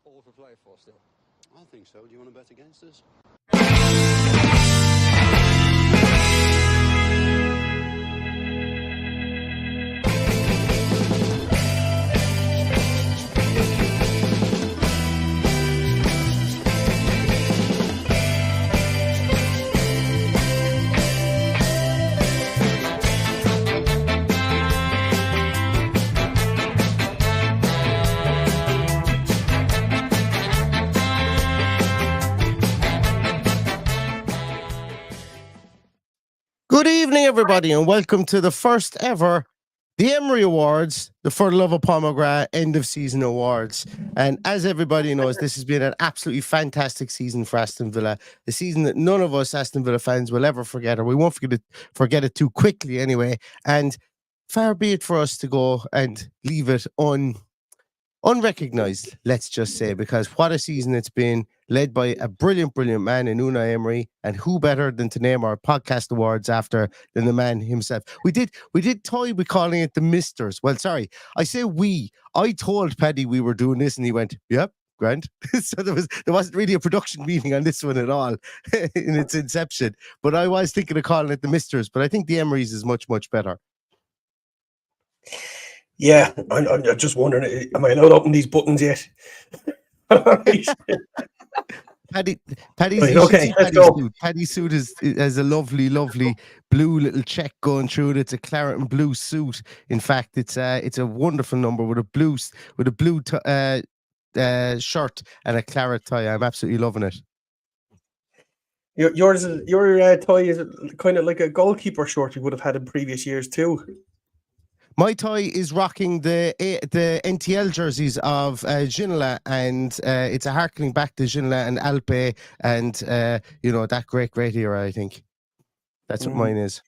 all to play for still? I think so. Do you want to bet against us? Good evening, everybody, and welcome to the first ever the Emery Awards, the For the Love of McGrath end of season awards. And as everybody knows, this has been an absolutely fantastic season for Aston Villa. The season that none of us Aston Villa fans will ever forget, or we won't forget it too quickly anyway. And far be it for us to go and leave it unrecognized, let's just say, because what a season it's been, led by a brilliant man in Unai Emery, and who better than to name our podcast awards after than the man himself. We did toy with calling it the Misters. Well, sorry, I say we. I told Paddy we were doing this, and he went, "Yep, grand." So there wasn't really a production meeting on this one at all in its inception. But I was thinking of calling it the Misters, but I think the Emerys is much better. Yeah, I'm just wondering, am I allowed to open these buttons yet? Paddy's right, okay, let's go. Paddy's suit has a lovely blue little check going through it. It's a claret and blue suit. In fact, it's a wonderful number with a blue shirt and a claret tie. I'm absolutely loving it. Your tie is kind of like a goalkeeper shirt you would have had in previous years too. My tie is rocking the NTL jerseys of Ginola, and it's a harkening back to Ginola and Alpe, and that great era. I think that's what mine is.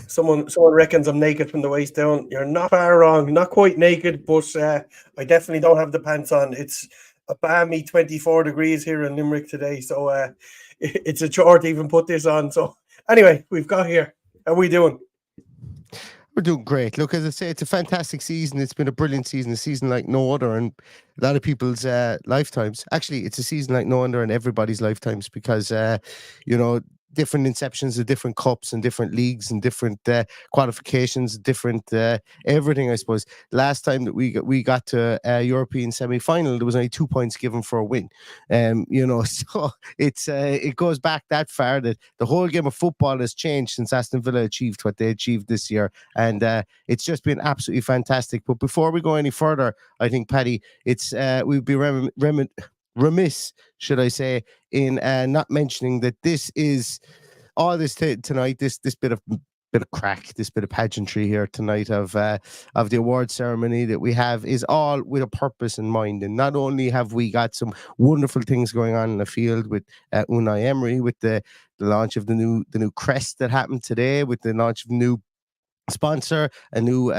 Someone reckons I'm naked from the waist down. You're not far wrong. Not quite naked, but I definitely don't have the pants on. It's a balmy 24 degrees here in Limerick today, so it's a chore to even put this on. So anyway, we've got here. How are we doing? We're doing great. Look, as I say, it's a fantastic season. It's been a brilliant season, a season like no other in a lot of people's lifetimes. Actually, it's a season like no other in everybody's lifetimes because, different inceptions of different cups and different leagues and different qualifications, different everything, I suppose. Last time that we got to a European semi-final, there was only 2 points given for a win. So it goes back that far that the whole game of football has changed since Aston Villa achieved what they achieved this year. And it's just been absolutely fantastic. But before we go any further, I think, Paddy, we'd be remiss, should I say, in not mentioning that this is all this tonight. This bit of crack, this bit of pageantry here tonight of the award ceremony that we have is all with a purpose in mind. And not only have we got some wonderful things going on in the field with Unai Emery, with the launch of the new crest that happened today, with the launch of new sponsor, a new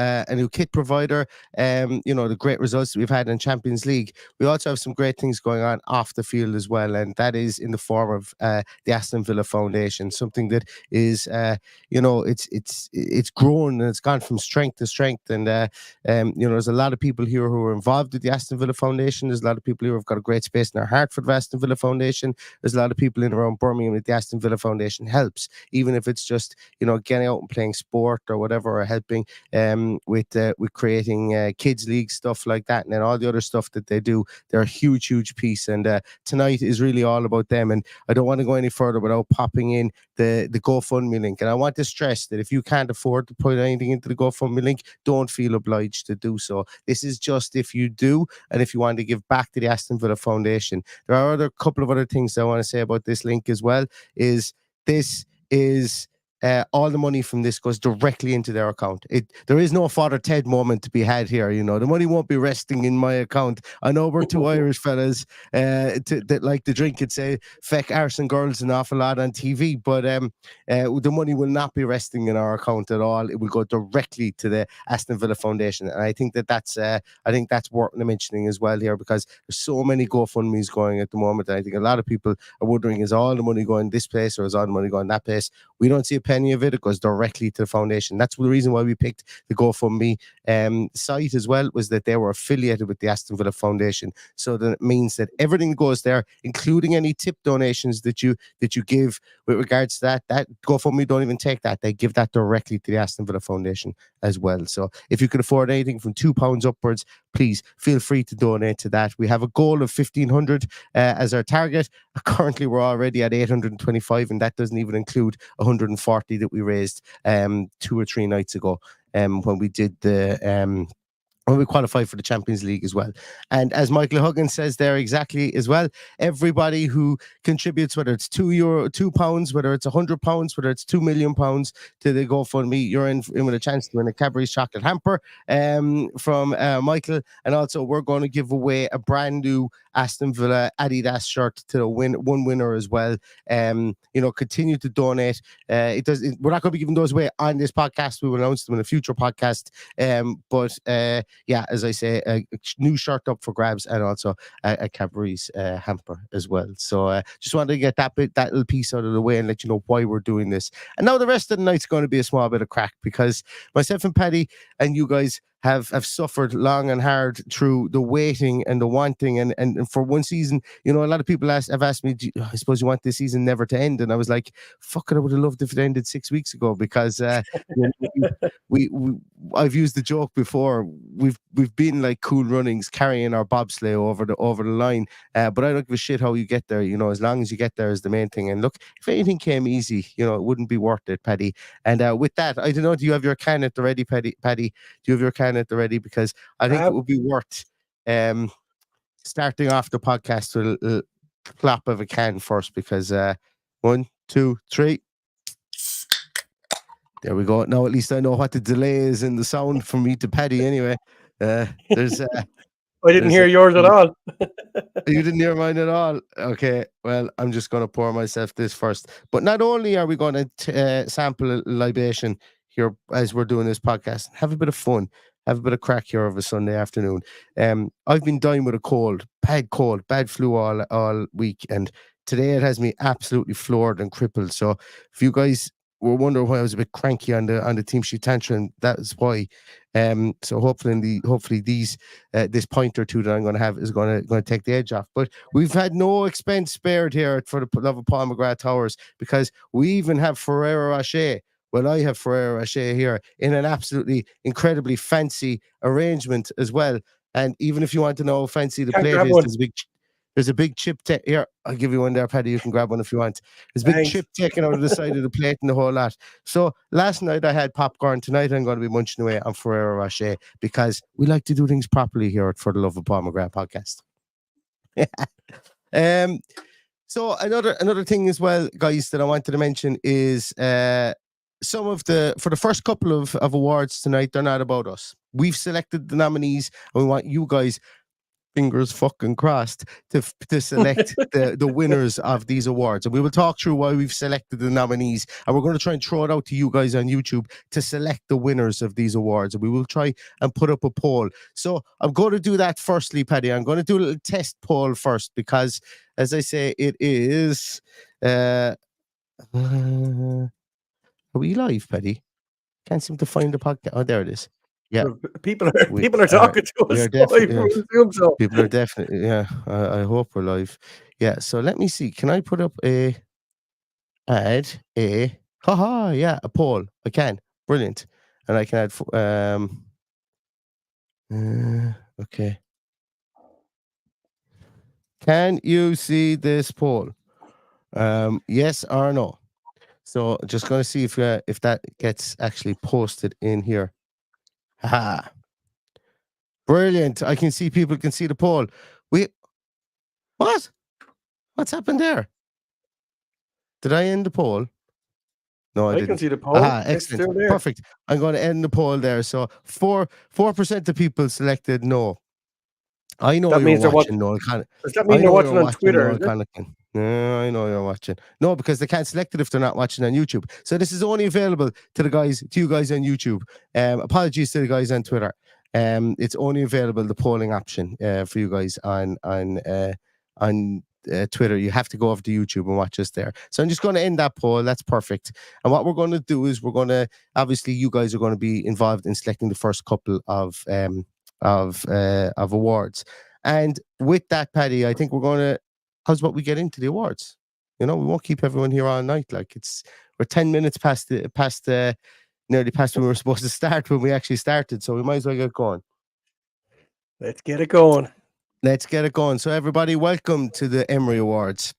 kit provider, the great results that we've had in Champions League. We also have some great things going on off the field as well, and that is in the form of the Aston Villa Foundation, something that is it's grown and it's gone from strength to strength. And there's a lot of people here who are involved with the Aston Villa Foundation. There's a lot of people here who have got a great space in their heart for the Aston Villa Foundation. There's a lot of people in around Birmingham that the Aston Villa Foundation helps, even if it's just getting out and playing sport or whatever, or helping with creating kids league stuff like that, and then all the other stuff that they do. They're a huge piece, and tonight is really all about them. And I don't want to go any further without popping in the GoFundMe link. And I want to stress that if you can't afford to put anything into the GoFundMe link, don't feel obliged to do so. This is just if you do, and if you want to give back to the Aston Villa Foundation. There are a couple of other things I want to say about this link as well. All the money from this goes directly into their account. There is no Father Ted moment to be had here. The money won't be resting in my account. I know we're two Irish fellas that like to drink and say feck arse and girls an awful lot on TV, but the money will not be resting in our account at all. It will go directly to the Aston Villa Foundation, and I think that's worth mentioning as well here, because there's so many GoFundMes going at the moment. And I think a lot of people are wondering, is all the money going this place or is all the money going that place? We don't see a penny penny of it goes directly to the foundation. That's the reason why we picked the GoFundMe site as well, was that they were affiliated with the Aston Villa Foundation. So that it means that everything goes there, including any tip donations that you give with regards to that GoFundMe don't even take that. They give that directly to the Aston Villa Foundation as well. So if you can afford anything from £2 upwards, please feel free to donate to that. We have a goal of 1,500 as our target. Currently, we're already at 825, and that doesn't even include 140 that we raised 2 or 3 nights ago when we did the when we qualified for the Champions League as well. And as Michael Huggins says there exactly as well, everybody who contributes, whether it's £2, whether it's £100, whether it's £2 million to the GoFundMe, you're in with a chance to win a Cadbury's chocolate hamper from Michael. And also, we're going to give away a brand new Aston Villa Adidas shirt to the one winner as well. Continue to donate. We're not going to be giving those away on this podcast. We will announce them in a future podcast. Yeah, as I say, a new shirt up for grabs, and also a Cadbury's hamper as well. So just wanted to get that little piece out of the way and let you know why we're doing this. And now the rest of the night's going to be a small bit of crack, because myself and Paddy and you guys have suffered long and hard through the waiting and the wanting, and for one season, a lot of people have asked me, I suppose you want this season never to end? And I was like, fuck it, I would have loved if it ended 6 weeks ago, because I've used the joke before. We've been like Cool Runnings carrying our bobsleigh over the line, but I don't give a shit how you get there. As long as you get there is the main thing. And look, if anything came easy, it wouldn't be worth it, Paddy. And with that, I don't know, do you have your can at the ready, Paddy? Do you have your can at the ready? Because I think it would be worth starting off the podcast with a clap of a can first, because 1, 2, 3. There we go. Now at least I know what the delay is in the sound from me to Paddy anyway. There's I didn't hear yours at all. You didn't hear mine at all? Okay, well, I'm just going to pour myself this first. But not only are we going to sample a libation here as we're doing this podcast, have a bit of fun, have a bit of crack here of a Sunday afternoon. I've been dying with a bad flu all week, and today it has me absolutely floored and crippled. So if you guys were wondering why I was a bit cranky on the team sheet tantrum, that's why. So hopefully this point or two that I'm going to have is going to take the edge off. But we've had no expense spared here for the love of Paul McGrath Towers, because we even have Ferrero Rocher. Well, I have Ferrero Rocher here in an absolutely incredibly fancy arrangement as well. And even if you want to know how fancy the plate is, there's a big chip here. I'll give you one there, Paddy. You can grab one if you want. There's a big chip taken out of the side of the plate and the whole lot. So last night I had popcorn. Tonight I'm going to be munching away on Ferrero Rocher, because we like to do things properly here at For the Love of Paul McGrath podcast. So another thing as well, guys, that I wanted to mention is for the first couple of awards tonight, they're not about us. We've selected the nominees, and we want you guys, fingers fucking crossed, to select the winners of these awards. And we will talk through why we've selected the nominees, and we're going to try and throw it out to you guys on YouTube to select the winners of these awards. And we will try and put up a poll. So I'm going to do that firstly, Paddy. I'm going to do a little test poll first, because, as I say, it is are we live, Paddy? Can't seem to find the podcast. Oh, there it is. Yeah, people are talking to us. People are definitely, yeah. I hope we're live. Yeah, so let me see. Can I put up a poll? I can. Brilliant. And I can add okay. Can you see this poll? Yes or no? So just going to see if that gets actually posted in here. Ha! Brilliant. I can see people can see the poll. What? What's happened there? Did I end the poll? No, I didn't. Can see the poll. Excellent. Perfect. I'm going to end the poll there. So 4% of people selected no. I know you're watching, Noel. Does that mean you're watching on Twitter? No, I know you're watching. No, because they can't select it if they're not watching on YouTube. So this is only available to you guys on YouTube. Apologies to the guys on Twitter. It's only available, the polling option, for you guys on Twitter, you have to go over to YouTube and watch us there. So I'm just going to end that poll. That's perfect. And what we're going to do is obviously you guys are going to be involved in selecting the first couple of awards. And with that, Paddy, I think how's about we get into the awards? We won't keep everyone here all night. Like we're 10 minutes nearly past when we were supposed to start when we actually started. So we might as well get going. Let's get it going. So everybody, welcome to the Emery Awards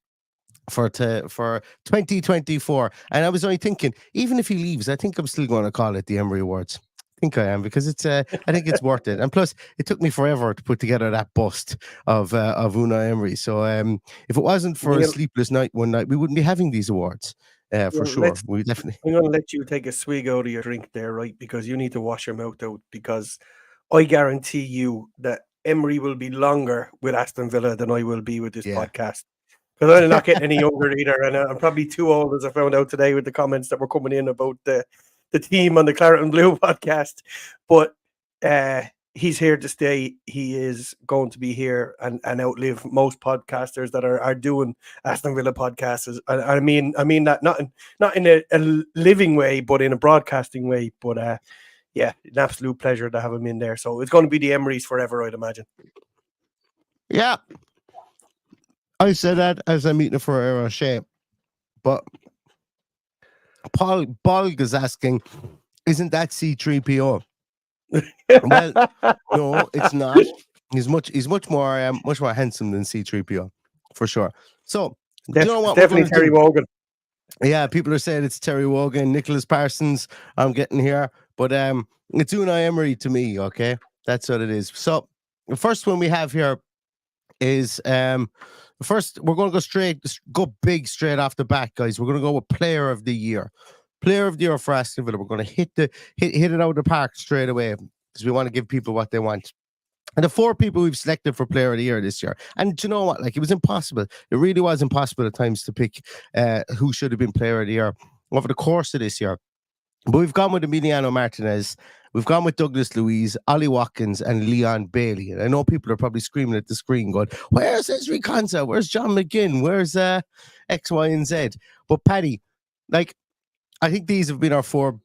for 2024. And I was only thinking, even if he leaves, I think I'm still going to call it the Emery Awards. I think I am, because it's I think it's worth it. And plus, it took me forever to put together that bust of Unai Emery. So if it wasn't for a sleepless night one night, we wouldn't be having these awards. For sure. We definitely. I'm going to let you take a swig out of your drink there, right? Because you need to wash your mouth out, because I guarantee you that Emery will be longer with Aston Villa than I will be with this podcast. Because I'm not getting any younger either. And I'm probably too old, as I found out today with the comments that were coming in about the team on the Claret and Blue podcast. But he's here to stay. He is going to be here and outlive most podcasters that are doing Aston Villa podcasts. I mean that not in a living way, but in a broadcasting way. But an absolute pleasure to have him in there. So it's going to be the Emerys forever, I'd imagine. Yeah. I said that as I'm eating for a shame. But Paul Bolg is asking, isn't that C3PO? Well, no, it's not. He's much more handsome than C3PO, for sure. So you know what? Definitely Terry Wogan. Yeah, people are saying it's Terry Wogan, Nicholas Parsons. I'm getting here, but it's Unai Emery to me. Okay, that's what it is. So the first one we have here is first we're going to go big straight off the bat, guys. We're going to go with Player of the Year. Player of the Year for Aston Villa. We're going to hit it out of the park straight away, because we want to give people what they want. And the 4 people we've selected for Player of the Year this year. And do you know what? Like, it was impossible. It really was impossible at times to pick who should have been Player of the Year over the course of this year. But we've gone with Emiliano Martinez. We've gone with Douglas Luiz, Ollie Watkins, and Leon Bailey. And I know people are probably screaming at the screen going, where's Ezri Konsa? Where's John McGinn? Where's X, Y, and Z? But Paddy, like, I think these have been our 4,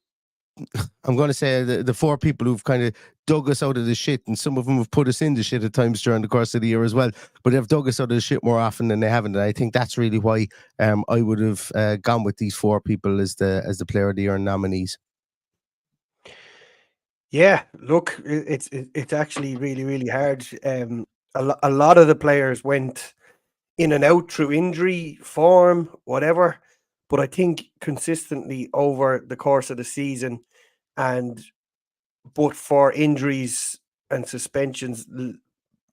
I'm going to say the 4 people who've kind of dug us out of the shit, and some of them have put us in the shit at times during the course of the year as well, but they've dug us out of the shit more often than they haven't. And I think that's really why I would have gone with these 4 people as the Player of the Year nominees. Yeah, look, it's actually really, really hard. A lot of the players went in and out through injury, form, whatever. But I think consistently over the course of the season, but for injuries and suspensions,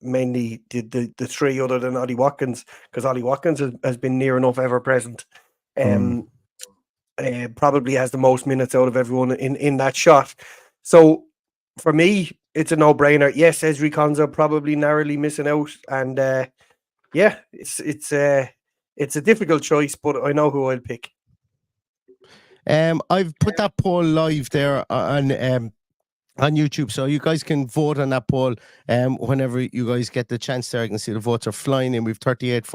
mainly the 3 other than Ollie Watkins, because Ollie Watkins has been near enough ever present. Probably has the most minutes out of everyone in that shot. So for me, it's a no-brainer. Yes, Ezri Konsa probably narrowly missing out, and it's a difficult choice, but I know who I'll pick. I've put that poll live there on YouTube, so you guys can vote on that poll whenever you guys get the chance there. I can see the votes are flying in. We've 38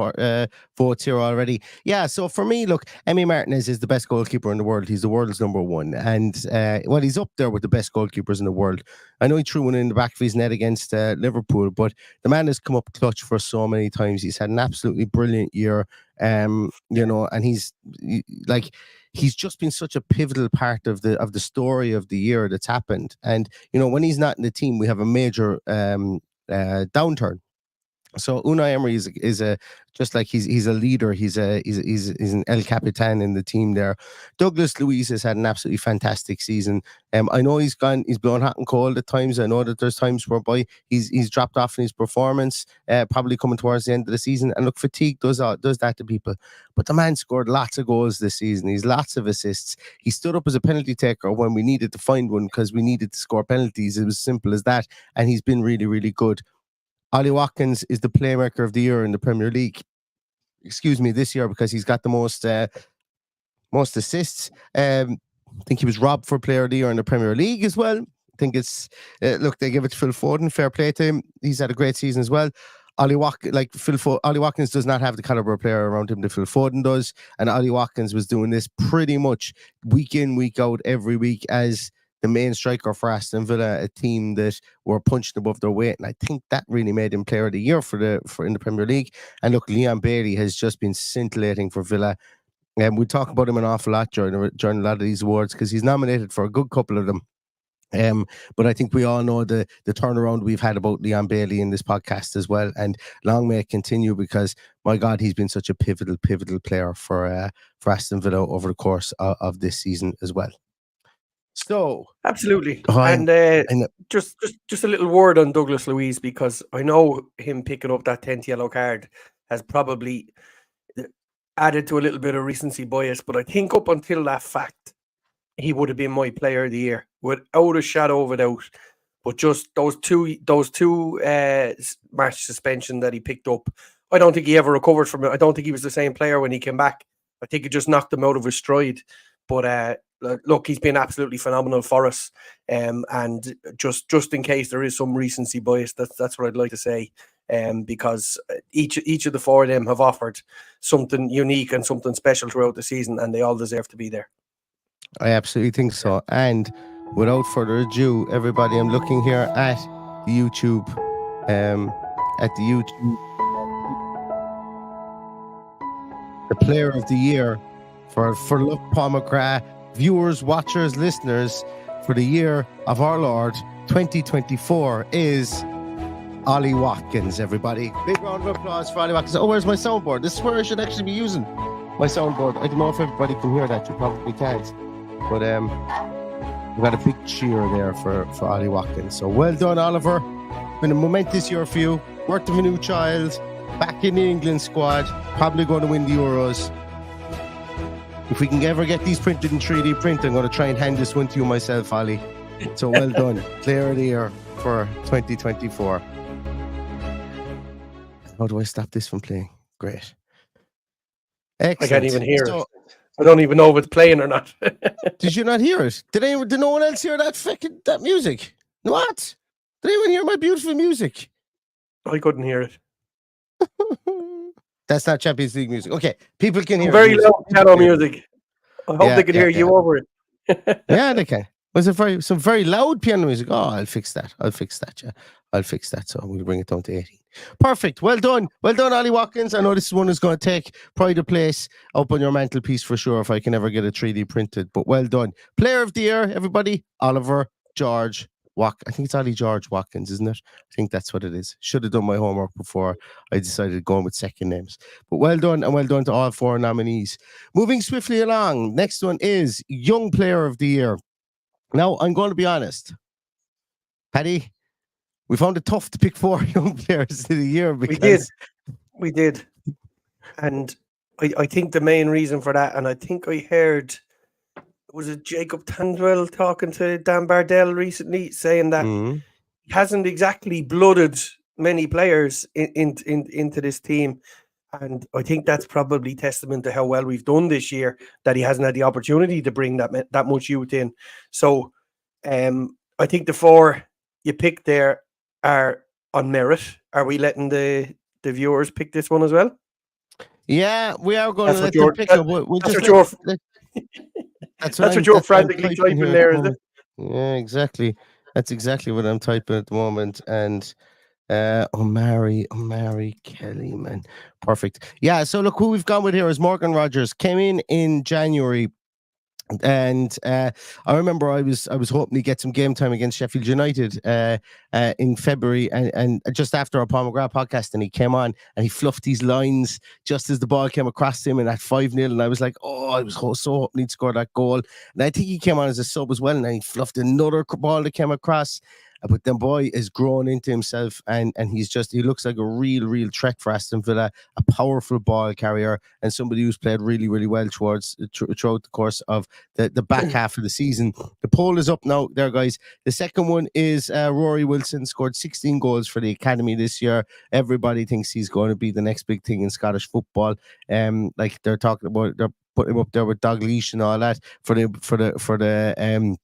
votes here already. Yeah, so for me, look, Emi Martinez is the best goalkeeper in the world. He's the world's number 1. And, he's up there with the best goalkeepers in the world. I know he threw one in the back of his net against Liverpool, but the man has come up clutch for so many times. He's had an absolutely brilliant year, and he's just been such a pivotal part of the story of the year that's happened. And, when he's not in the team, we have a major downturn. So Unai Emery is just like he's a leader. He's an El Capitan in the team there. Douglas Luiz has had an absolutely fantastic season. I know he's blown hot and cold at times. I know that there's times whereby he's dropped off in his performance, probably coming towards the end of the season. And look, fatigue does that to people. But the man scored lots of goals this season. He's lots of assists. He stood up as a penalty taker when we needed to find one, because we needed to score penalties. It was simple as that. And he's been really, really good. Ollie Watkins is the playmaker of the year in the Premier League. This year, because he's got the most assists. I think he was robbed for Player of the Year in the Premier League as well. I think it's look, they give it to Phil Foden. Fair play to him. He's had a great season as well. Ollie Watkins does not have the caliber of player around him that Phil Foden does, and Ollie Watkins was doing this pretty much week in, week out, every week as the main striker for Aston Villa, a team that were punching above their weight, and I think that really made him Player of the Year for in the Premier League. And look, Leon Bailey has just been scintillating for Villa, and we talk about him an awful lot during a lot of these awards because he's nominated for a good couple of them. But I think we all know the turnaround we've had about Leon Bailey in this podcast as well, and long may it continue because my God, he's been such a pivotal player for Aston Villa over the course of this season as well. So absolutely, and just a little word on Douglas Luiz, because I know him picking up that 10th yellow card has probably added to a little bit of recency bias, but I think up until that fact, he would have been my Player of the Year without a shadow of a doubt. But just those two match suspension that he picked up, I don't think he ever recovered from it. I don't think he was the same player when he came back. I think it just knocked him out of his stride. But look, he's been absolutely phenomenal for us. And just in case there is some recency bias, that's what I'd like to say. Because each of the four of them have offered something unique and something special throughout the season, and they all deserve to be there. I absolutely think so. And without further ado, everybody, I'm looking here at the YouTube. The Player of the Year for Look Paul McGrath, viewers, watchers, listeners, for the year of our Lord 2024 is Ollie Watkins, everybody. Big round of applause for Ollie Watkins. Oh, where's my soundboard? This is where I should actually be using my soundboard. I don't know if everybody can hear that. You probably can't. But we got a big cheer there for Ollie Watkins. So well done, Oliver. Been a momentous year for you. Birth of a new child. Back in the England squad. Probably going to win the Euros. If we can ever get these printed in 3D print, I'm going to try and hand this one to you myself, Ollie. So well done. Player of the Year for 2024. How do I stop this from playing? Great. Excellent. I can't even hear it. I don't even know if it's playing or not. Did you not hear it? Did no one else hear that music? What? Did anyone hear my beautiful music? I couldn't hear it. That's not Champions League music. Okay, people can hear very loud piano music. I hope they can hear you over it. Yeah, they can. Was it some very loud piano music? Oh, I'll fix that. Yeah, I'll fix that. So we'll bring it down to 18. Perfect. Well done, Ollie Watkins. I know this one is going to take pride of place up on your mantelpiece for sure if I can ever get it 3D printed. But well done. Player of the Year, everybody. Oliver George I think it's Ollie George Watkins, isn't it? I think that's what it is. Should have done my homework before I decided going with second names. But well done, and well done to all four nominees. Moving swiftly along. Next one is Young Player of the Year. Now, I'm going to be honest. Paddy, we found it tough to pick 4 young players of the year. Because we did. And I think the main reason for that, and I think I heard, was it Jacob Tandwell talking to Dan Bardell recently, saying that he hasn't exactly blooded many players into this team. And I think that's probably testament to how well we've done this year, that he hasn't had the opportunity to bring that much youth in. So I think the 4 you picked there are on merit. Are we letting the viewers pick this one as well? Yeah, we are going to let them pick up. That's what you're frantically typing there, is it? Yeah, exactly. That's exactly what I'm typing at the moment. And Omari Kelly, man. Perfect. Yeah, so look, who we've gone with here is Morgan Rogers. Came in January. And I remember I was hoping to get some game time against Sheffield United in February, and just after our Paul McGrath podcast, and he came on and he fluffed these lines just as the ball came across him, and at 5-0, and I was like, oh, I was so hoping he'd score that goal. And I think he came on as a sub as well, and then he fluffed another ball that came across. But the boy is grown into himself, and he looks like a real threat for Aston Villa, a powerful ball carrier, and somebody who's played really well throughout the course of the back half of the season. The poll is up now there, guys. The second one is Rory Wilson, scored 16 goals for the academy this year. Everybody thinks he's going to be the next big thing in Scottish football. Like they're talking about, they're putting him up there with Dalglish and all that for the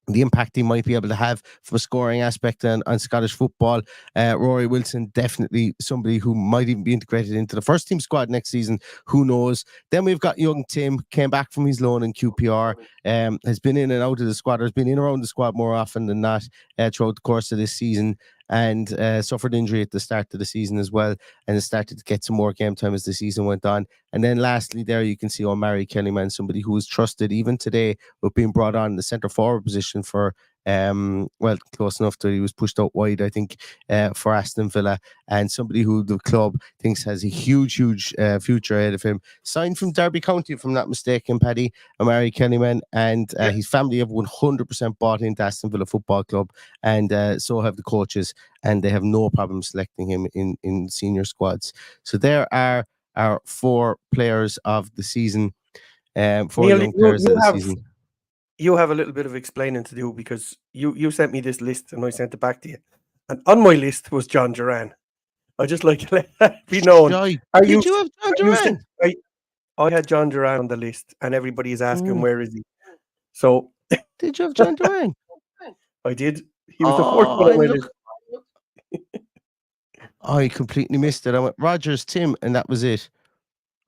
the impact he might be able to have from a scoring aspect on Scottish football. Rory Wilson, definitely somebody who might even be integrated into the first team squad next season. Who knows? Then we've got young Tim, came back from his loan in QPR, has been in and out of the squad, has been in around the squad more often than not throughout the course of this season, and suffered injury at the start of the season as well, and has started to get some more game time as the season went on. And then lastly there you can see O'Mary Kellyman, somebody who was trusted even today with being brought on in the centre forward position for well, close enough that he was pushed out wide, I think, for Aston Villa, and somebody who the club thinks has a huge future ahead of him. Signed from Derby County, if I'm not mistaken, Paddy, O'Mary Kellyman, and his family have 100% bought into Aston Villa Football Club, and so have the coaches, and they have no problem selecting him in senior squads. So there are our 4 players of the season, 4 Neil, young players of the season. You have a little bit of explaining to do, because you sent me this list and I sent it back to you. And on my list was John Duran. I just like to let that be known. Did you have John Duran? I had John Duran on the list, and everybody is asking where is he. So did you have John Duran? I did. He was the 4th one on my list. I completely missed it. I went Rogers, Tim, and that was it.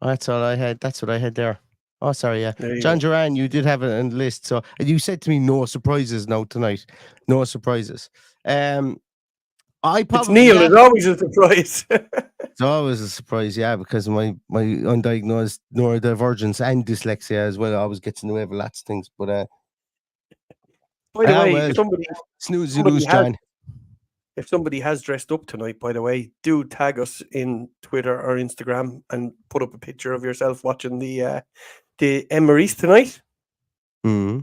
That's all I had. That's what I had there. Oh, sorry, yeah. John Duran, you did have it on the list. So you said to me, no surprises now tonight. No surprises. It's Neil, it's always a surprise. It's always a surprise, yeah, because of my undiagnosed neurodivergence and dyslexia as well. I always get in the way of lots of things. But by the way, snooze, you lose, John. If somebody has dressed up tonight, by the way, do tag us in Twitter or Instagram and put up a picture of yourself watching the EMERYS tonight. Mm-hmm.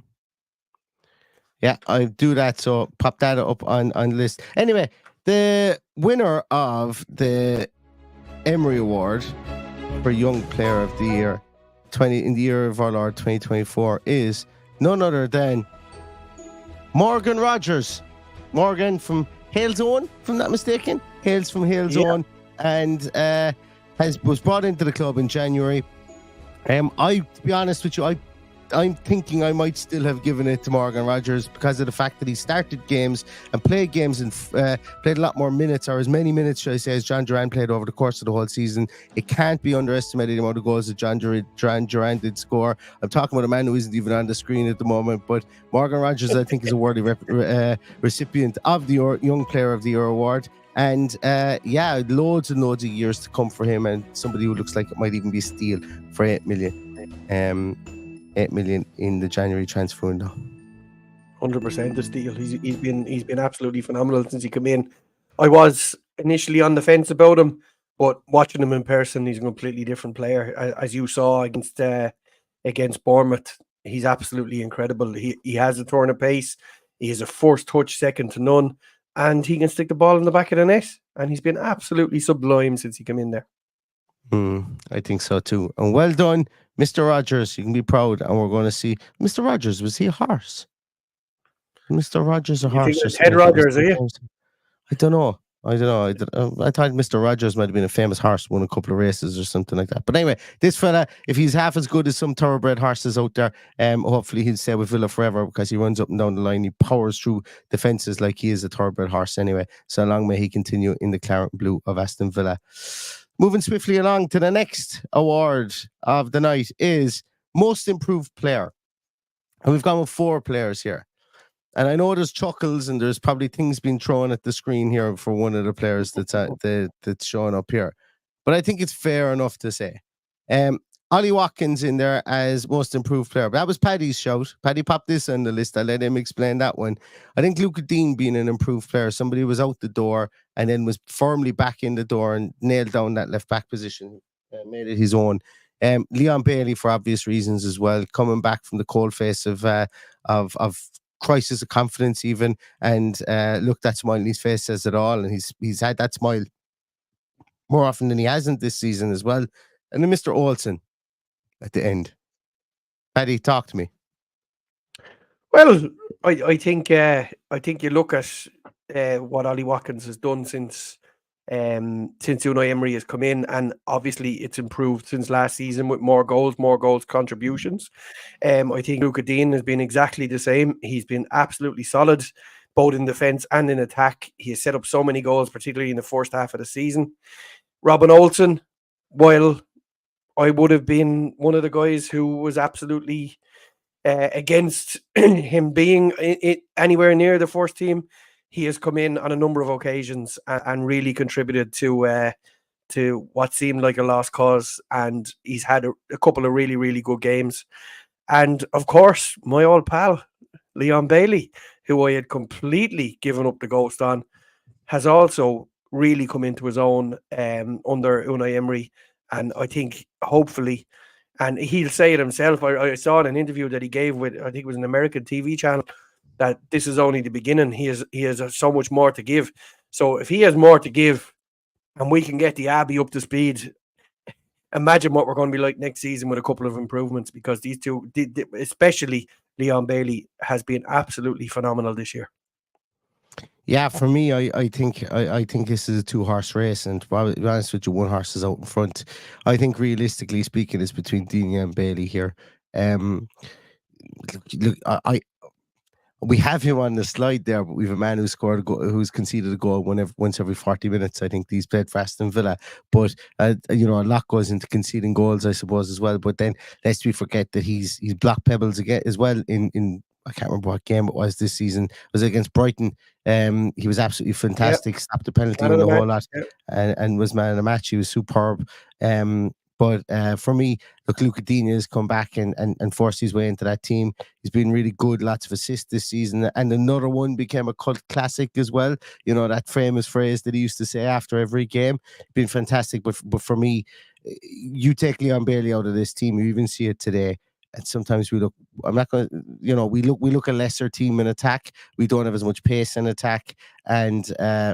Yeah, I do that. So pop that up on the list. Anyway, the winner of the Emery Award for Young Player of the Year in the year of our Lord 2024 is none other than Morgan Rogers. Morgan from Halezone, if I'm not mistaken. Hails from Halezone, and was brought into the club in January. To be honest with you, I'm thinking I might still have given it to Morgan Rogers because of the fact that he started games and played games and played a lot more minutes, or as many minutes, should I say, as John Duran played over the course of the whole season. It can't be underestimated the amount of goals that John Duran did score. I'm talking about a man who isn't even on the screen at the moment, but Morgan Rogers, I think, is a worthy recipient of the Young Player of the Year award. And loads and loads of years to come for him, and somebody who looks like it might even be a steal for 8 million. 8 million in the January transfer window. 100% a steal. He's been absolutely phenomenal since he came in. I was initially on the fence about him, but watching him in person, he's a completely different player. As you saw against Bournemouth, he's absolutely incredible. He has a turn of pace. He has a first touch second to none, and he can stick the ball in the back of the net. And he's been absolutely sublime since he came in there. I think so too. And well done, Mr. Rogers. You can be proud. And we're going to see Mr. Rogers. Was he a horse? Mr. Rogers a horse? Think Ted Rogers, are you? I don't know. I thought Mr. Rogers might have been a famous horse, won a couple of races or something like that. But anyway, this fella, if he's half as good as some thoroughbred horses out there, hopefully he'll stay with Villa forever, because he runs up and down the line. He powers through defences like he is a thoroughbred horse anyway. So long may he continue in the claret and blue of Aston Villa. Moving swiftly along to the next award of the night is Most Improved Player. And we've gone with 4 players here. And I know there's chuckles and there's probably things being thrown at the screen here for one of the players that's showing up here. But I think it's fair enough to say. Ollie Watkins in there as Most Improved Player. But that was Paddy's shout. Paddy popped this on the list. I'll let him explain that one. I think Luca Dean being an improved player, somebody who was out the door and then was firmly back in the door and nailed down that left back position, made it his own. Leon Bailey, for obvious reasons as well, coming back from the cold face of crisis of confidence even, and look, that smile on his face says it all, and he's had that smile more often than he hasn't this season as well. And then Mr. Olsen at the end. Paddy, talk to me. Well, I think you look at what Ollie Watkins has done since since Unai Emery has come in, and obviously it's improved since last season with more goals contributions. I think Luca Dean has been exactly the same. He's been absolutely solid, both in defence and in attack. He has set up so many goals, particularly in the first half of the season. Robin Olsen, while I would have been one of the guys who was absolutely against him being anywhere near the first team, he has come in on a number of occasions and really contributed to what seemed like a lost cause, and he's had a couple of really, really good games. And of course, my old pal, Leon Bailey, who I had completely given up the ghost on, has also really come into his own under Unai Emery. And I think hopefully, and he'll say it himself, I saw in an interview that he gave with, I think it was an American TV channel, that this is only the beginning. He has so much more to give. So if he has more to give and we can get the Abbey up to speed, imagine what we're going to be like next season with a couple of improvements, because these two, especially Leon Bailey, has been absolutely phenomenal this year. Yeah, for me, I think this is a 2-horse race, and to be honest with you, 1 horse is out in front. I think realistically speaking, it's between Dini and Bailey here. Look, we have him on the slide there, but we have a man who scored a goal, who's conceded a goal once every 40 minutes. I think he's played for Aston Villa, but a lot goes into conceding goals, I suppose, as well. But then lest we forget that he's blocked pebbles again as well in I can't remember what game it was this season. It was against Brighton. He was absolutely fantastic. Stopped the penalty and the whole lot, and was man of the match. He was superb. But for me, look, Luca Digne has come back and forced his way into that team. He's been really good, lots of assists this season. And another one became a cult classic as well. You know, that famous phrase that he used to say after every game. Been fantastic. But for me, you take Leon Bailey out of this team, you even see it today. And sometimes we look, I'm not going to, we look a lesser team in attack. We don't have as much pace in attack. And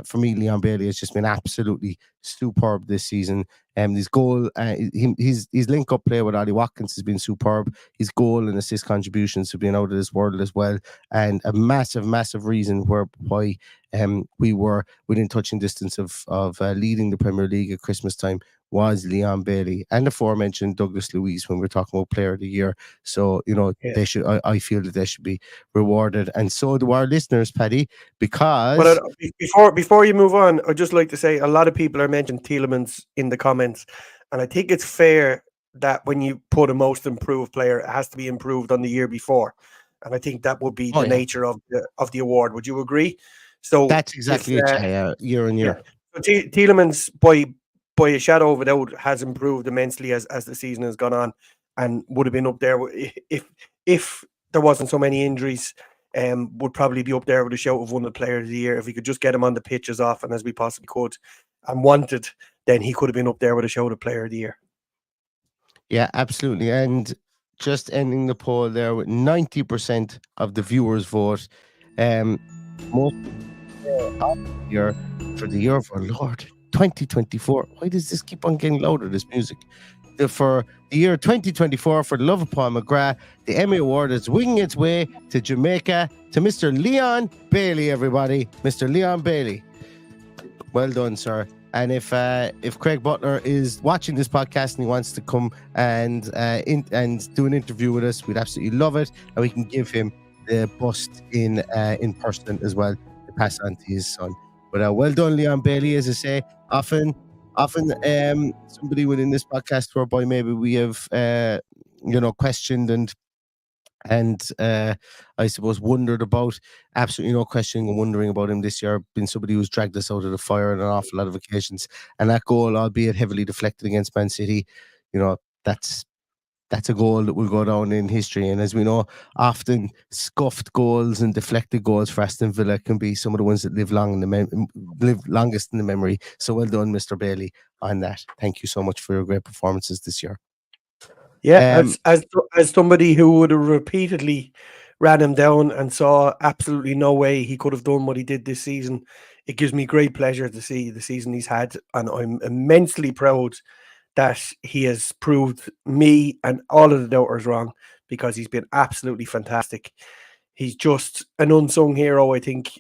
for me, Leon Bailey has just been absolutely superb this season. His goal, his link-up play with Ollie Watkins has been superb. His goal and assist contributions have been out of this world as well. And a massive, massive reason why we were within touching distance of leading the Premier League at Christmas time was Leon Bailey and the aforementioned Douglas Luiz when we're talking about Player of the Year. So, they should. I feel that they should be rewarded, and so do our listeners, Paddy. Because before you move on, I'd just like to say a lot of people are mentioning Tielemans in the comments, and I think it's fair that when you put a most improved player, it has to be improved on the year before, and I think that would be the nature of the award. Would you agree? So that's exactly it. Year on year. So Tielemans, by a shadow of a doubt, has improved immensely as the season has gone on, and would have been up there if there wasn't so many injuries. Would probably be up there with a shout of one of the players of the year. If we could just get him on the pitch as often as we possibly could and wanted, then he could have been up there with a shout of player of the year. Yeah, absolutely. And just ending the poll there with 90% of the viewers vote. Most year for the year of our Lord 2024. Why does this keep on getting louder, this music? For the year 2024, for the love of Paul McGrath, the Emmy Award is winging its way to Jamaica, to Mr. Leon Bailey, everybody. Mr. Leon Bailey. Well done, sir. And if Craig Butler is watching this podcast and he wants to come and do an interview with us, we'd absolutely love it. And we can give him the bust in person as well to pass on to his son. But well done, Leon Bailey. As I say, often somebody within this podcast whereby maybe we have questioned and I suppose wondered about. Absolutely no questioning and wondering about him this year. Been somebody who's dragged us out of the fire on an awful lot of occasions. And that goal, albeit heavily deflected against Man City, that's a goal that will go down in history. And as we know, often scuffed goals and deflected goals for Aston Villa can be some of the ones that live longest in the memory. So well done, Mr. Bailey, on that. Thank you so much for your great performances this year. Yeah, as somebody who would have repeatedly ran him down and saw absolutely no way he could have done what he did this season, it gives me great pleasure to see the season he's had. And I'm immensely proud that he has proved me and all of the doubters wrong, because he's been absolutely fantastic. He's just an unsung hero, I think,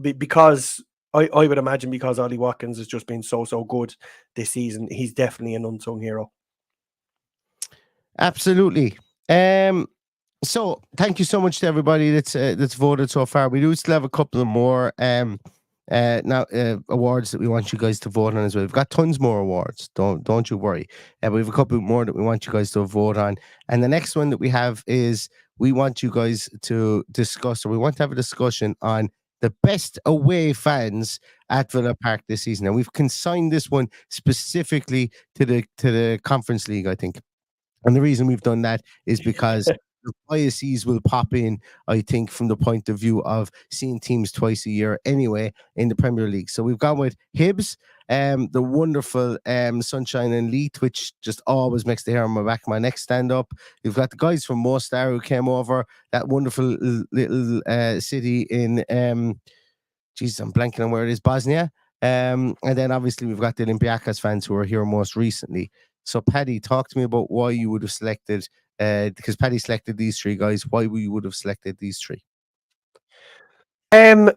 because I would imagine because Ollie Watkins has just been so good this season, he's definitely an unsung hero. Absolutely. So thank you so much to everybody that's voted so far. We do still have a couple of more awards that we want you guys to vote on as well. We've got tons more awards. Don't you worry. But we have a couple more that we want you guys to vote on. And the next one that we have is we want you guys to discuss, or we want to have a discussion on the best away fans at Villa Park this season. And we've consigned this one specifically to the Conference League, I think. And the reason we've done that is because the biases will pop in, I think, from the point of view of seeing teams twice a year anyway in the Premier League. So we've gone with Hibs, the wonderful Sunshine and Leith, which just always makes the hair on my back of my neck stand up. We've got the guys from Mostar who came over, that wonderful little city in, Jesus, I'm blanking on where it is, Bosnia. And then obviously we've got the Olympiacos fans who are here most recently. So, Paddy, talk to me about why you would have selected, because Paddy selected these three guys, why you would have selected these three. Well,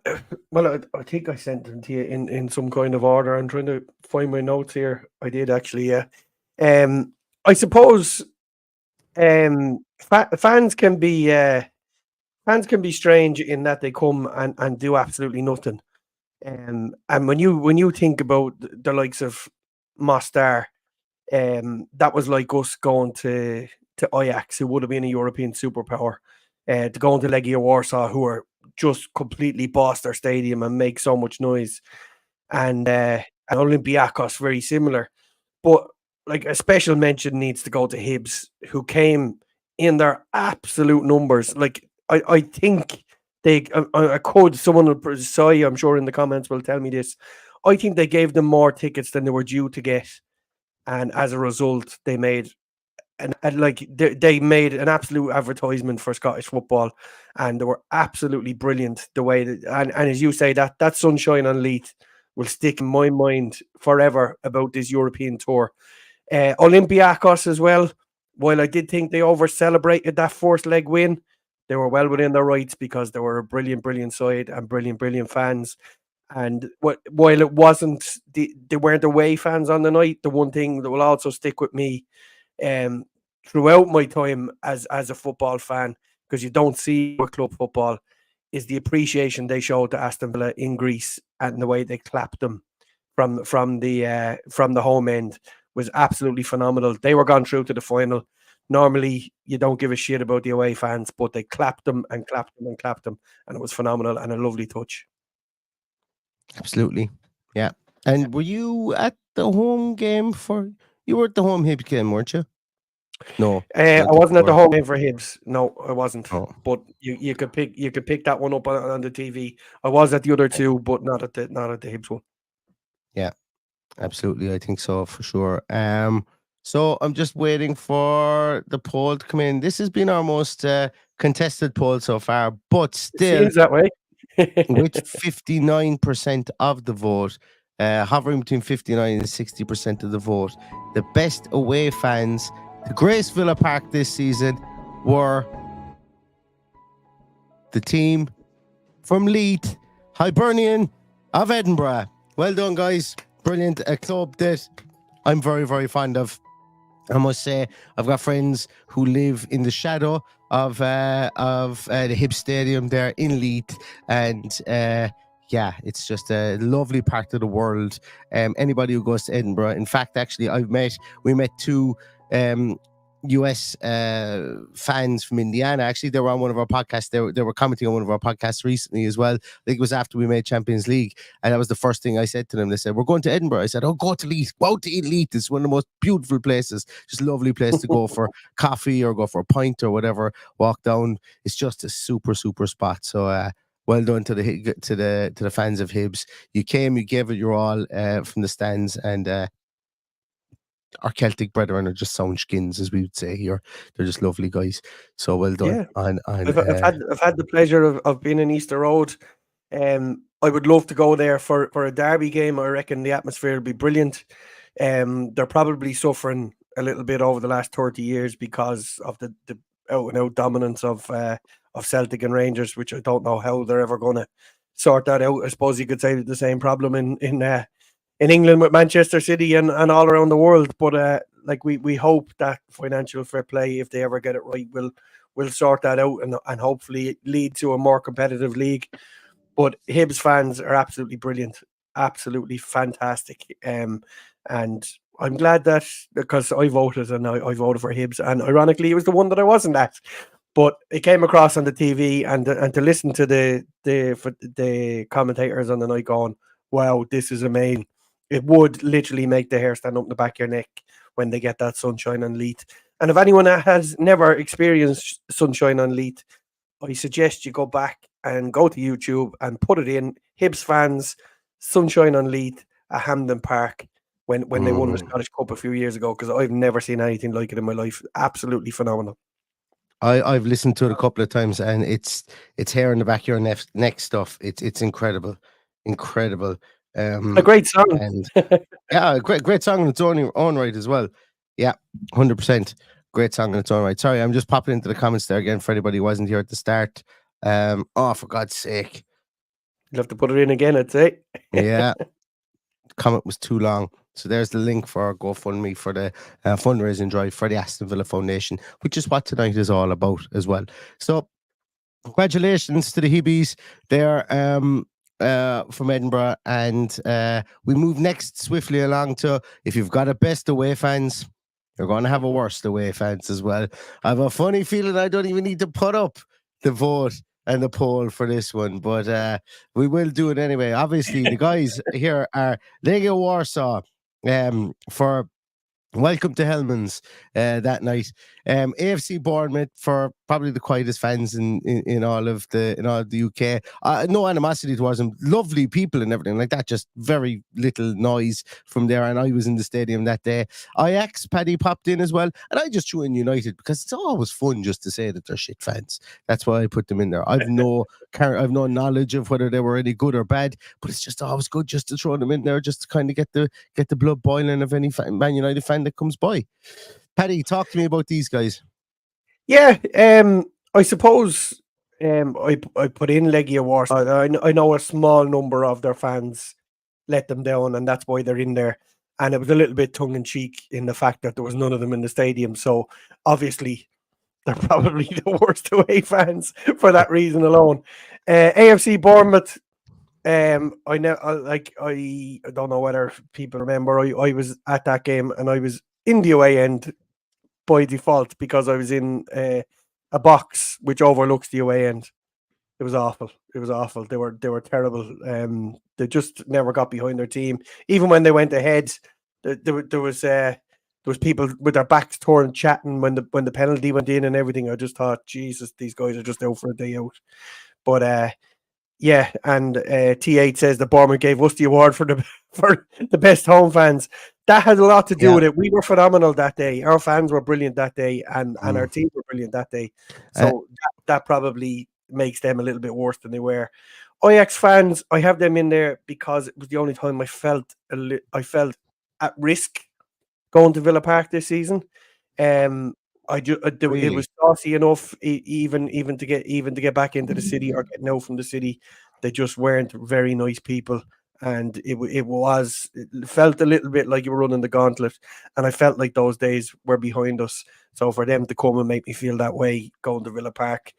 I think I sent them to you in some kind of order. I'm trying to find my notes here. I did actually, yeah. I suppose fans can be strange in that they come and do absolutely nothing. And when you think about the likes of Mostar, that was like us going to Ajax, who would have been a European superpower, to going to Legia Warsaw, who are just completely boss their stadium and make so much noise, and Olympiacos very similar. But like a special mention needs to go to Hibs, who came in their absolute numbers. Like I think they, someone will say, I'm sure in the comments will tell me this. I think they gave them more tickets than they were due to get. And as a result, they made they made an absolute advertisement for Scottish football, and they were absolutely brilliant. The way that, and as you say, that Sunshine on Leith will stick in my mind forever about this European tour. Olympiacos as well. While I did think they over celebrated that first leg win, they were well within their rights because they were a brilliant side and brilliant fans. And while it wasn't, they weren't away fans on the night, the one thing that will also stick with me throughout my time as a football fan, because you don't see with club football, is the appreciation they showed to Aston Villa in Greece, and the way they clapped them from the home end was absolutely phenomenal. They were gone through to the final. Normally, you don't give a shit about the away fans, but they clapped them, and it was phenomenal and a lovely touch. Absolutely. Yeah. And were you at the home game you were at the home Hibs game, weren't you? No. I wasn't at the home game for Hibs. No, I wasn't. Oh. But you could pick that one up on the TV. I was at the other two, but not at the Hibs one. Yeah. Absolutely. I think so for sure. So I'm just waiting for the poll to come in. This has been our most contested poll so far, but still, it seems that way. with 59% of the vote, hovering between 59 and 60% of the vote, the best away fans to grace Villa Park this season were the team from Leith, Hibernian of Edinburgh. Well done, guys. Brilliant. A club that I'm very fond of. I must say, I've got friends who live in the shadow of the Hibs Stadium there in Leith, and yeah, it's just a lovely part of the world. Anybody who goes to Edinburgh, in fact, actually, we met two US fans from Indiana. Actually, they were on one of our podcasts. They were commenting on one of our podcasts recently as well. I think it was after we made Champions League, and that was the first thing I said to them. They said, "We're going to Edinburgh." I said, "Oh, go to Leith. Go to Leith. It's one of the most beautiful places. Just a lovely place to go for coffee or go for a pint or whatever. Walk down. It's just a super spot." So well done to the fans of Hibs. You came, you gave it your all from the stands, and our Celtic brethren are just sound skins, as we would say here. They're just lovely guys. So well done. Yeah. I've had the pleasure of being in Easter Road. I would love to go there for a derby game. I reckon the atmosphere will be brilliant. They're probably suffering a little bit over the last 30 years because of the out and out dominance of Celtic and Rangers, which I don't know how they're ever going to sort that out. I suppose you could say the same problem in England with Manchester City and all around the world. But like we hope that financial fair play, if they ever get it right, will sort that out and hopefully lead to a more competitive league. But Hibs fans are absolutely brilliant, absolutely fantastic. And I'm glad that, because I voted and I voted for Hibs, and ironically it was the one that I wasn't at. But it came across on the TV, and to listen to the commentators on the night going, wow, this is amazing. It would literally make the hair stand up in the back of your neck when they get that sunshine on Leith. And if anyone has never experienced sunshine on Leith, I suggest you go back and go to YouTube and put it in. Hibs fans, sunshine on Leith at Hampden Park when they won the Scottish Cup a few years ago, because I've never seen anything like it in my life. Absolutely phenomenal. I've listened to it a couple of times, and it's hair in the back of your neck stuff. It's incredible. A great song. And yeah, a great song in its own right as well. Yeah, 100%. Great song in its own right. Sorry, I'm just popping into the comments there again for anybody who wasn't here at the start. Oh, for God's sake. You'll have to put it in again, I'd say. Yeah. The comment was too long. So there's the link for our GoFundMe for the fundraising drive for the Aston Villa Foundation, which is what tonight is all about as well. So congratulations to the Hibbies there from Edinburgh. And we move next swiftly along to, if you've got a best away fans, you're going to have a worst away fans as well. I have a funny feeling I don't even need to put up the vote and the poll for this one, but we will do it anyway. Obviously, the guys here are Legia Warsaw for Welcome to Hellman's that night. AFC Bournemouth for probably the quietest fans in all of the UK. No animosity towards them. Lovely people and everything like that. Just very little noise from there. And I was in the stadium that day. Ajax, Paddy popped in as well. And I just threw in United because it's always fun just to say that they're shit fans. That's why I put them in there. I've no knowledge of whether they were any good or bad, but it's just always good just to throw them in there, just to kind of get the blood boiling of any Man United fan that comes by. Paddy, talk to me about these guys. Yeah, I suppose I put in Legia Warsaw. I know a small number of their fans let them down, and that's why they're in there. And it was a little bit tongue-in-cheek in the fact that there was none of them in the stadium. So obviously they're probably the worst away fans for that reason alone. AFC Bournemouth. I don't know whether people remember. I was at that game and I was in the away end by default because I was in a box which overlooks the away end. It was awful. They were terrible. They just never got behind their team. Even when they went ahead, there was people with their backs turned chatting when the penalty went in and everything. I just thought, Jesus, these guys are just out for a day out. But yeah, and T8 says the Bournemouth gave us the award for the best home fans. That had a lot to do with it. We were phenomenal that day. Our fans were brilliant that day, and our team were brilliant that day. So that probably makes them a little bit worse than they were. Ajax fans, I have them in there because it was the only time I felt at risk going to Villa Park this season. Really? It was saucy enough, even to get back into the city or getting out from the city. They just weren't very nice people, and it felt a little bit like you were running the gauntlet. And I felt like those days were behind us. So for them to come and make me feel that way going to Villa Park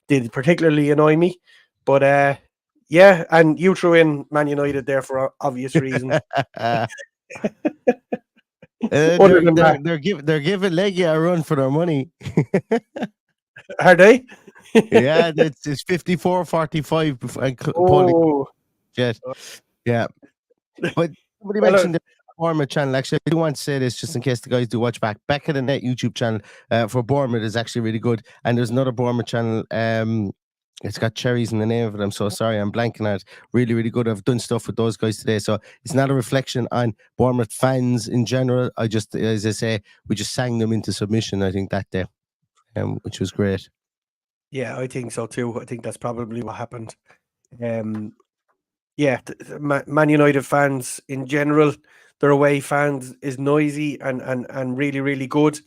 did particularly annoy me. But yeah, and you threw in Man United there for obvious reasons. They're giving Legia a run for their money. Are they? Yeah, it's 54-45. Oh, yeah. But somebody mentioned the Bournemouth channel. Actually, I do want to say this just in case the guys do watch back. Back of the Net YouTube channel for Bournemouth is actually really good, and there's another Bournemouth channel. It's got cherries in the name of it. I'm so sorry, I'm blanking on it. Really, really good. I've done stuff with those guys today, so it's not a reflection on Bournemouth fans in general. I just, as I say, we just sang them into submission, I think, that day, which was great. Yeah, I think so too. I think that's probably what happened. Yeah, Man United fans in general, their away fans is noisy and really, really good.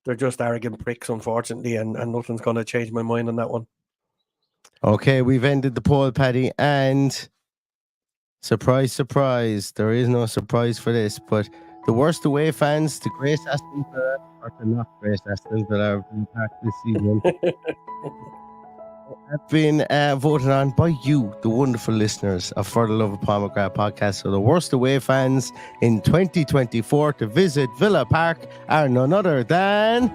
They're just arrogant pricks, unfortunately, and nothing's going to change my mind on that one. Okay, we've ended the poll, Paddy, and surprise, surprise, there is no surprise for this, but the worst away fans to Grace Aston Villa, or to not Grace Aston Villa, have been back this season, have been voted on by you, the wonderful listeners of For the Love of Paul McGrath podcast. So the worst away fans in 2024 to visit Villa Park are none other than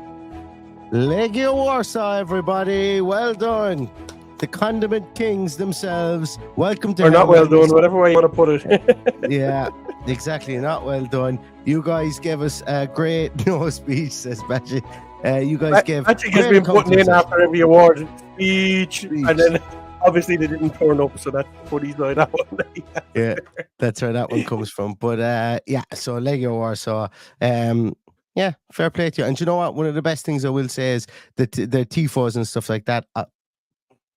Legia Warsaw, everybody. Well done. The Condiment Kings themselves. Welcome to Or not well done, whatever way you want to put it. Yeah, exactly. Not well done. You guys gave us a great speech, says Patrick. You guys gave. Patrick has been putting in after every award speech, and then obviously they didn't turn up, so that's funny like that one. Yeah, that's where that one comes from. But yeah, so Legia Warsaw. Yeah, fair play to you. And you know what? One of the best things I will say is that the tifos and stuff like that.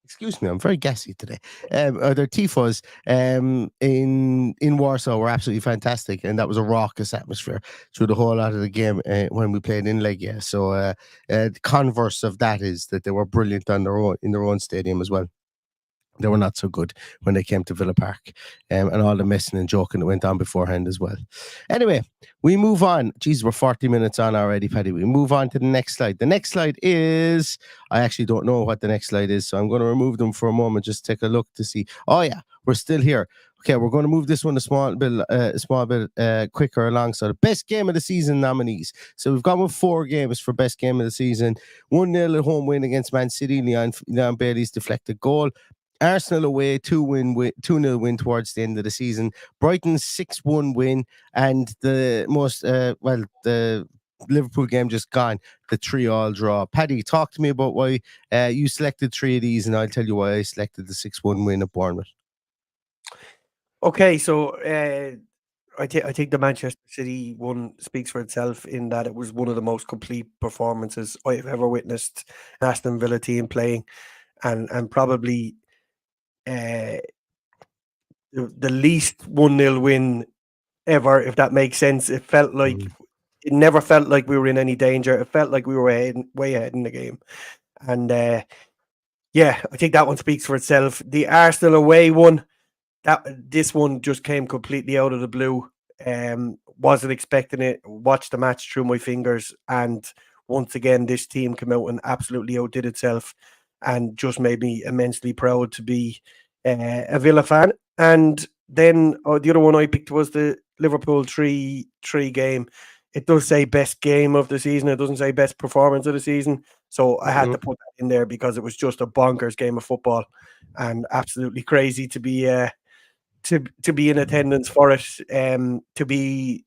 Excuse me, I'm very gassy today. Their tifos in Warsaw were absolutely fantastic, and that was a raucous atmosphere through the whole lot of the game when we played in Legia. So the converse of that is that they were brilliant on in their own stadium as well. They were not so good when they came to Villa Park, and all the messing and joking that went on beforehand as well. Anyway, we move on. Jeez, we're 40 minutes on already, Paddy. We move on to the next slide. The next slide is, I actually don't know what the next slide is, so I'm going to remove them for a moment, just take a look to see. Oh yeah, we're still here. Okay, we're going to move this one a small bit quicker along. So the best game of the season nominees. So we've gone with 4 games for best game of the season. 1-0 at home win against Man City. Leon Bailey's deflected goal. Arsenal away 2-0 win towards the end of the season. Brighton's 6-1 win, and the most the Liverpool game just gone, the 3-3 draw. Paddy, talk to me about why you selected 3 of these, and I'll tell you why I selected the 6-1 win at Bournemouth. Okay, so I think the Manchester City one speaks for itself in that it was one of the most complete performances I've ever witnessed an Aston Villa team playing, and probably the least 1-0 win ever, if that makes sense. It felt like it never felt like we were in any danger. It felt like we were way ahead in the game, and yeah, I think that one speaks for itself. The Arsenal away one, this one just came completely out of the blue. Wasn't expecting it. Watched the match through my fingers, and once again, this team came out and absolutely outdid itself, and just made me immensely proud to be a Villa fan. And then the other one I picked was the Liverpool 3-3 game. It does say best game of the season. It doesn't say best performance of the season. So I had to put that in there because it was just a bonkers game of football, and absolutely crazy to be to be in attendance for it. To be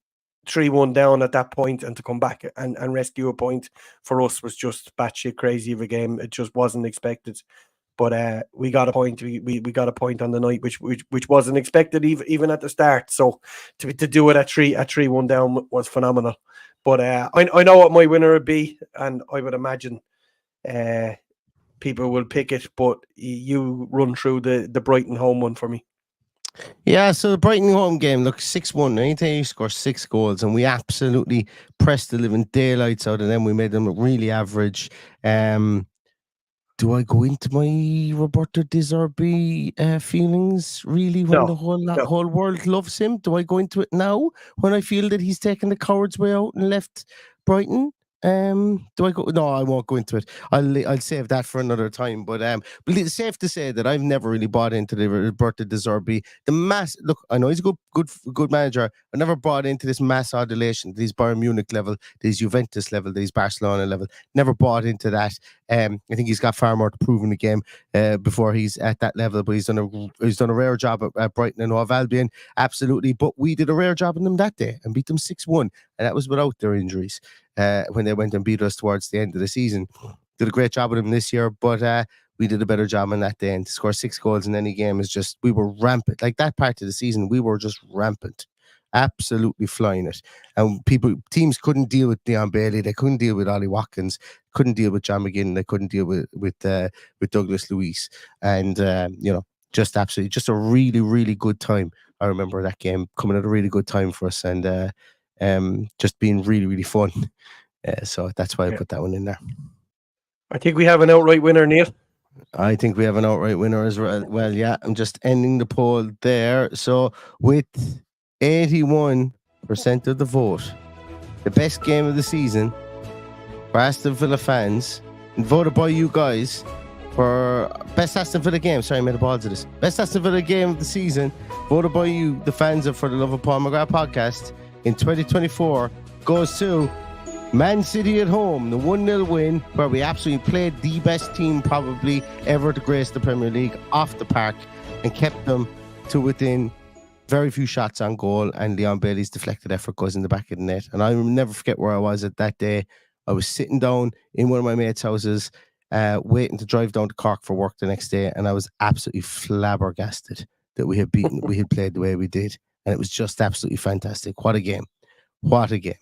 3-1 down at that point and to come back and rescue a point for us was just batshit crazy of a game. It just wasn't expected, but we got a point. We got a point on the night, which wasn't expected even at the start. So to do it at 3-1 down was phenomenal. But I know what my winner would be, and I would imagine people will pick it. But you run through the Brighton home one for me. Yeah, so the Brighton home game, look, 6-1. Anytime you score 6 goals, and we absolutely pressed the living daylights out of them. We made them look really average. Do I go into my Roberto De Zerbi feelings really when the whole world loves him? Do I go into it now when I feel that he's taken the coward's way out and left Brighton? Do I go? No, I won't go into it. I'll save that for another time. But it's safe to say that I've never really bought into the Roberto De Zerbi. Look, I know he's a good manager. I never bought into this mass adulation, these Bayern Munich level, these Juventus level, these Barcelona level. Never bought into that. I think he's got far more to prove in the game before he's at that level. But he's done a rare job at Brighton and Hove Albion, absolutely. But we did a rare job on them that day and beat them 6-1, and that was without their injuries. When they went and beat us towards the end of the season. Did a great job with them this year, but we did a better job on that day. And to score 6 goals in any game is just, we were rampant. Like that part of the season, we were just rampant, absolutely flying it. And teams couldn't deal with Leon Bailey, they couldn't deal with Ollie Watkins, couldn't deal with John McGinn, they couldn't deal with Douglas Luiz. And just absolutely, just a really, really good time. I remember that game coming at a really good time for us, and just being really, really fun. So that's why I put that one in there. I think we have an outright winner, Neil. I think we have an outright winner as well. Yeah, I'm just ending the poll there. So with 81% of the vote, the best game of the season for Aston Villa fans, and voted by you guys for best Aston Villa game. Sorry, I made a balls of this. Best Aston Villa game of the season, voted by you, the fans of For the Love of Paul McGrath podcast in 2024, goes to Man City at home, the 1-0 win, where we absolutely played the best team probably ever to grace the Premier League off the park and kept them to within very few shots on goal, and Leon Bailey's deflected effort goes in the back of the net. And I will never forget where I was at that day. I was sitting down in one of my mates' houses, waiting to drive down to Cork for work the next day, and I was absolutely flabbergasted that we had played the way we did. And it was just absolutely fantastic. What a game. What a game.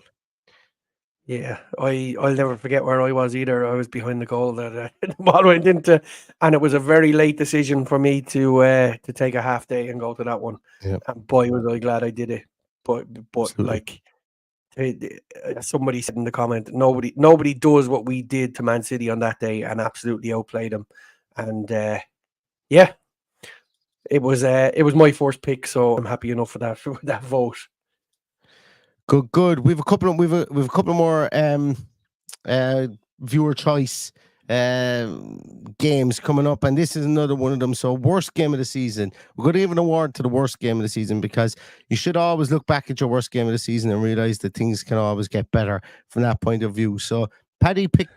Yeah, I'll never forget where I was either. I was behind the goal that the ball went into, and it was a very late decision for me to take a half day and go to that one. Yeah. And boy, was I glad I did it. But Absolutely. like somebody said in the comment, nobody does what we did to Man City on that day and absolutely outplayed them. And yeah, it was my first pick, so I'm happy enough for that vote. Good. We've a couple more viewer choice games coming up, and this is another one of them. So, worst game of the season. We're going to give an award to the worst game of the season, because you should always look back at your worst game of the season and realize that things can always get better from that point of view. So, Paddy picked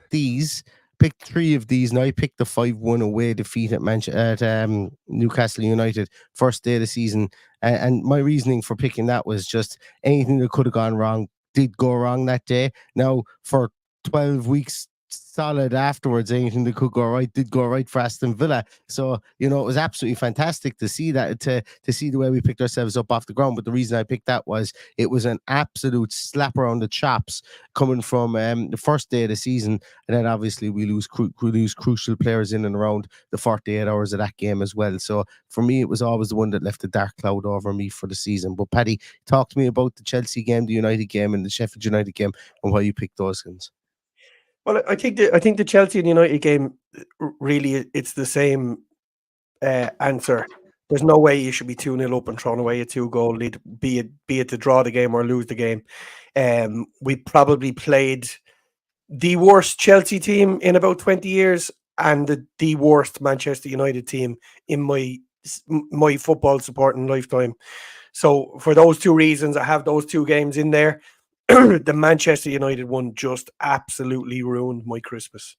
3 of these, and I picked the 5-1 away defeat at Newcastle United, first day of the season. And my reasoning for picking that was just anything that could have gone wrong did go wrong that day. Now, for 12 weeks solid afterwards, anything that could go right did go right for Aston Villa. So, it was absolutely fantastic to see that, to see the way we picked ourselves up off the ground. But the reason I picked that was it was an absolute slap around the chops coming from the first day of the season. And then obviously we lose crucial players in and around the 48 hours of that game as well. So for me, it was always the one that left a dark cloud over me for the season. But Paddy, talk to me about the Chelsea game, the United game, and the Sheffield United game, and why you picked those games. Well, I think the Chelsea and United game, really, it's the same answer. There's no way you should be 2-0 up and thrown away a 2-goal lead, be it to draw the game or lose the game. We probably played the worst Chelsea team in about 20 years and the worst Manchester United team in my football supporting lifetime. So for those two reasons, I have those two games in there. The Manchester United one just absolutely ruined my Christmas.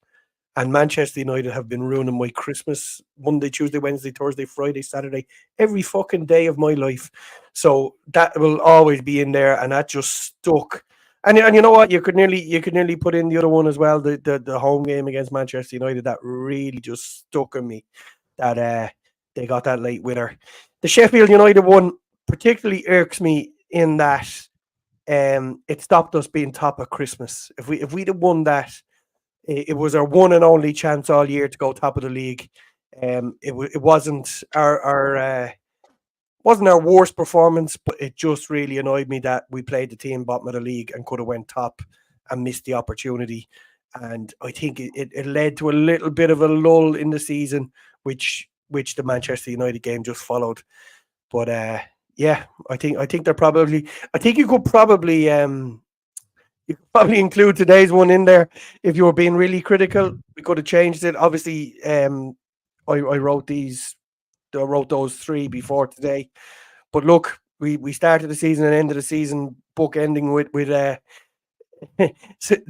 And Manchester United have been ruining my Christmas Monday, Tuesday, Wednesday, Thursday, Friday, Saturday, every fucking day of my life. So that will always be in there, and that just stuck. And you know what? You could nearly put in the other one as well, the home game against Manchester United. That really just stuck in me, that they got that late winner. The Sheffield United one particularly irks me in that it stopped us being top at Christmas. If we'd have won that, it was our one and only chance all year to go top of the league. It wasn't our worst performance, but it just really annoyed me that we played the team bottom of the league and could have went top and missed the opportunity. And I think it led to a little bit of a lull in the season, which the Manchester United game just followed. But yeah, I think they're probably. I think you could probably include today's one in there if you were being really critical. We could have changed it. Obviously, I wrote those 3 before today. But look, we started the season and ended the season book ending with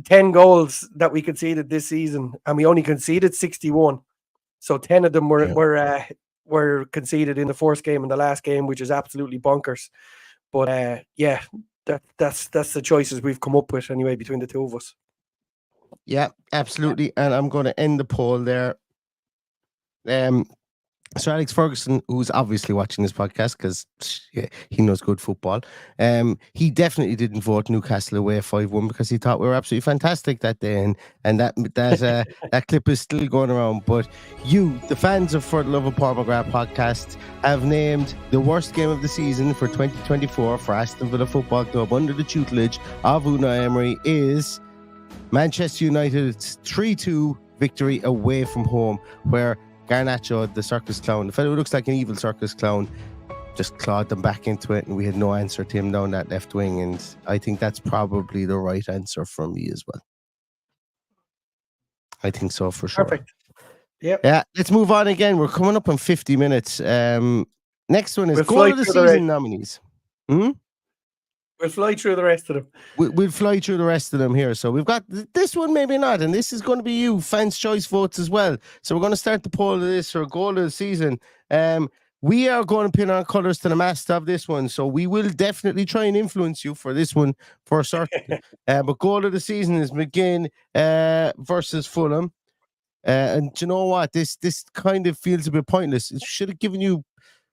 10 goals that we conceded this season, and we only conceded 61. So 10 of them were conceded in the first game and the last game, which is absolutely bonkers. But yeah, that's the choices we've come up with anyway between the two of us. Yeah, absolutely. And I'm going to end the poll there. So Alex Ferguson, who's obviously watching this podcast because he knows good football, he definitely didn't vote Newcastle away 5-1 because he thought we were absolutely fantastic that day, and that clip is still going around. But you, the fans of For the Love of Paul McGrath podcast, have named the worst game of the season for 2024 for Aston Villa Football Club under the tutelage of Unai Emery is Manchester United's 3-2 victory away from home, where Garnacho, the circus clown, the fellow who looks like an evil circus clown, just clawed them back into it, and we had no answer to him down that left wing. And I think that's probably the right answer for me as well. I think so for sure. Perfect. Yep. Yeah, let's move on again. We're coming up on 50 minutes. Next one is We'll goal fly of the through the season rest. nominees. We'll fly through the rest of them. We'll fly through the rest of them here. So we've got this one, maybe not, and this is going to be you, fans' choice votes as well. So we're going to start the poll of this for goal of the season. We are going to pin our colours to the mast of this one, so we will definitely try and influence you for this one for certain. But goal of the season is McGinn versus Fulham. And do you know what? This kind of feels a bit pointless. It should have given you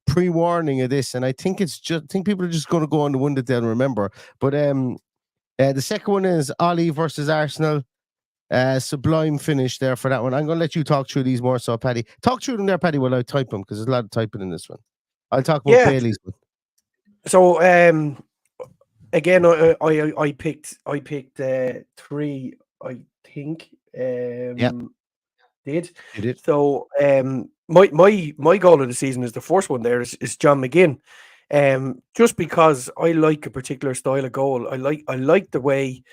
pre-warning of this, and I think people are just going to go on the one that they'll remember. But the second one is Ollie versus Arsenal. Sublime finish there for that one. I'm going to let you talk through these more. So, Paddy, talk through them there, Paddy, while I type them, because there's a lot of typing in this one. I'll talk about Bailey's one. So, again, I picked 3. I think. Did. So, my goal of the season is the first one. There is John McGinn. Just because I like a particular style of goal. I like the way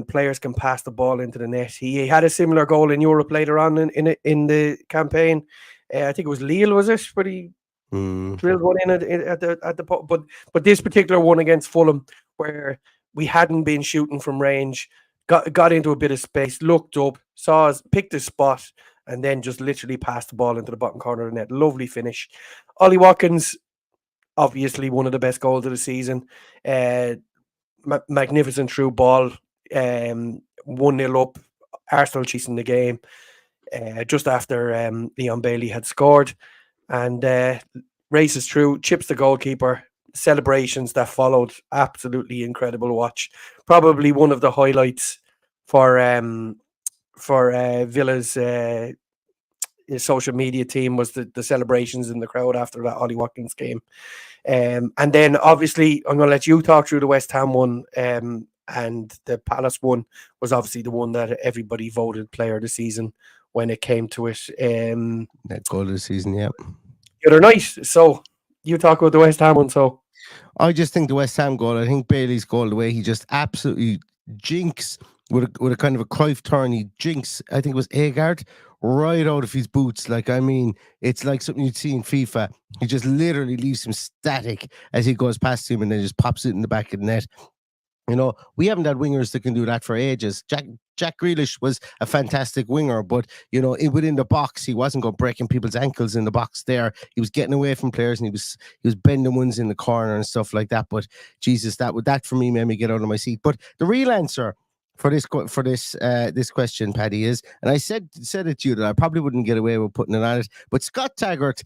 players can pass the ball into the net. He had a similar goal in Europe later on in the campaign. I think it was Lille, was it? Where he drilled one in at the but this particular one against Fulham, where we hadn't been shooting from range, got into a bit of space, looked up, saw us, picked a spot, and then just literally passed the ball into the bottom corner of the net. Lovely finish. Ollie Watkins, obviously one of the best goals of the season. Magnificent through ball. 1-0 up, Arsenal chasing the game just after Leon Bailey had scored, and races through, chips the goalkeeper. Celebrations that followed, absolutely incredible watch. Probably one of the highlights for Villa's social media team was the celebrations in the crowd after that Ollie Watkins game. And then obviously I'm going to let you talk through the West Ham one, and the Palace one was obviously the one that everybody voted player of the season when it came to it. That goal of the season, yeah. The other night. So you talk about the West Ham one. So I just think the West Ham goal, I think Bailey's goal, the way he just absolutely jinx with a kind of a Cruyff turn, he jinx, I think it was Agard, right out of his boots. Like, I mean, it's like something you'd see in FIFA. He just literally leaves him static as he goes past him and then just pops it in the back of the net. You know, we haven't had wingers that can do that for ages. Jack Grealish was a fantastic winger, but, you know, within the box, he wasn't going breaking people's ankles in the box there. He was getting away from players, and he was bending ones in the corner and stuff like that. But Jesus, that for me made me get out of my seat. But the real answer for this question, Paddy, is, and I said it to you that I probably wouldn't get away with putting it on it, but Scott Taggart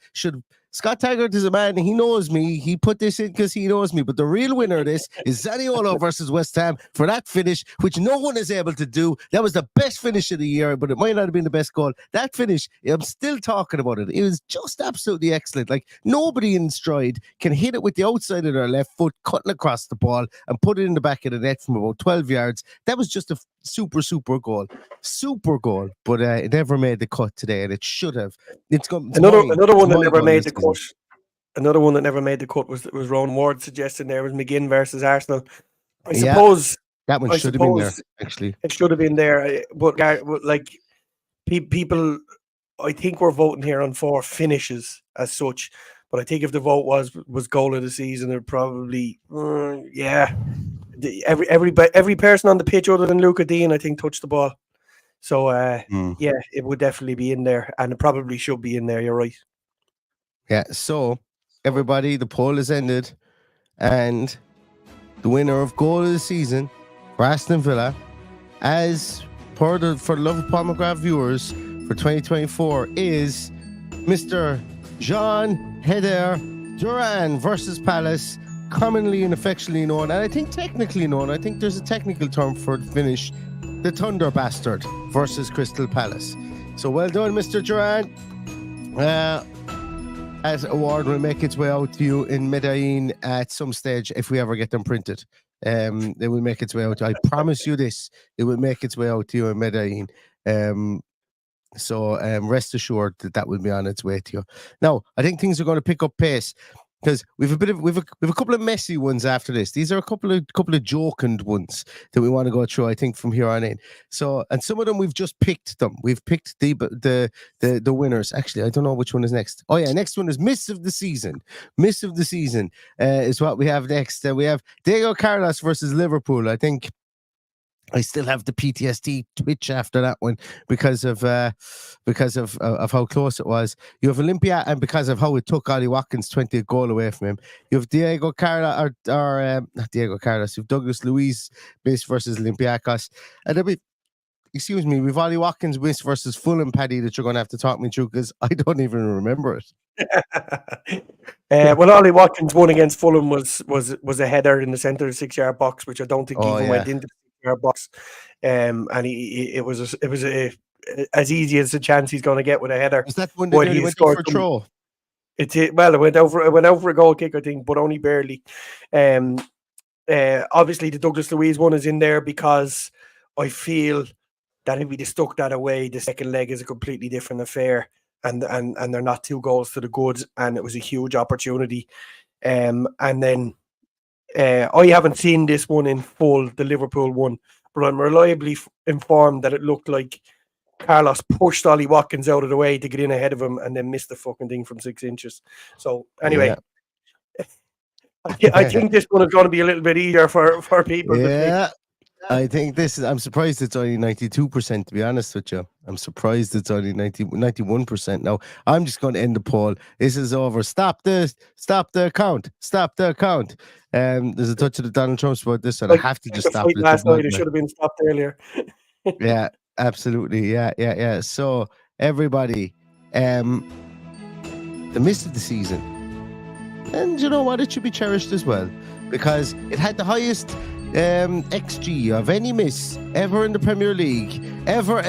is a man, he knows me. He put this in because he knows me. But the real winner of this is Zaniolo versus West Ham for that finish, which no one is able to do. That was the best finish of the year, but it might not have been the best goal. That finish, I'm still talking about it. It was just absolutely excellent. Like, nobody in stride can hit it with the outside of their left foot, cutting across the ball and put it in the back of the net from about 12 yards. That was just a super goal. But it never made the cut today, and it should have. Another one that never made the cut. Another one that never made the cut was Rowan Ward suggesting there was McGinn versus Arsenal. I suppose that one should have been there. Actually, it should have been there. But like people, I think we're voting here on 4 finishes as such. But I think if the vote was goal of the season, it probably every person on the pitch other than Luca Dean, I think, touched the ball. So it would definitely be in there, and it probably should be in there. You're right. Yeah. So everybody, the poll is ended, and the winner of goal of the season for Aston Villa, as for the Love of Paul McGrath viewers for 2024, is Mr. Jean Heder Duran versus Palace, commonly and affectionately known, and I think technically known. I think there's a technical term for the finish, the Thunder Bastard versus Crystal Palace. So well done, Mr. Duran. That award will make its way out to you in Medellin at some stage if we ever get them printed. It will make its way out. I promise you this. It will make its way out to you in Medellin. So rest assured that will be on its way to you. Now, I think things are going to pick up pace because we've a couple of messy ones after this. These are a couple of jokend ones that we want to go through, I think, from here on in. So, and some of them we've just picked them. We've picked the winners. Actually, I don't know which one is next. Oh yeah, next one is Miss of the Season. Miss of the Season is what we have next. We have Diego Carlos versus Liverpool. I think I still have the PTSD twitch after that one because of how close it was. You have Olympia, and because of how it took Ollie Watkins' 20th goal away from him. You have Diego Carlos, or not Diego Carlos. You have Douglas Luiz miss versus Olympiacos, and then we've Ollie Watkins miss versus Fulham, Paddy, that you're going to have to talk me through because I don't even remember it. Well, Ollie Watkins won against Fulham was a header in the centre of the 6-yard box, which I don't think even went into the 6-yard box. And it was as easy as the chance he's going to get with a header. Was that one that nearly went for a throw? It went over a goal kick, I think, but only barely. Obviously, the Douglas Luiz one is in there because I feel that if we'd have stuck that away, the second leg is a completely different affair, and they're not 2 goals to the good, and it was a huge opportunity. And then I haven't seen this one in full, the Liverpool one, but I'm reliably informed that it looked like Carlos pushed Ollie Watkins out of the way to get in ahead of him and then missed the fucking thing from 6 inches. So anyway, I think this one is going to be a little bit easier for people. Yeah, I think this is. I'm surprised it's only 92%. To be honest with you, I'm surprised it's only 91% now. I'm just going to end the poll. This is over. Stop the count. Stop the count. There's a touch of the Donald Trump about this, and I have to just stop it. Last night it should have been stopped earlier. Yeah, absolutely. Yeah. So everybody, the miss of the season, and you know what? It should be cherished as well because it had the highest XG of any miss ever in the Premier League, ever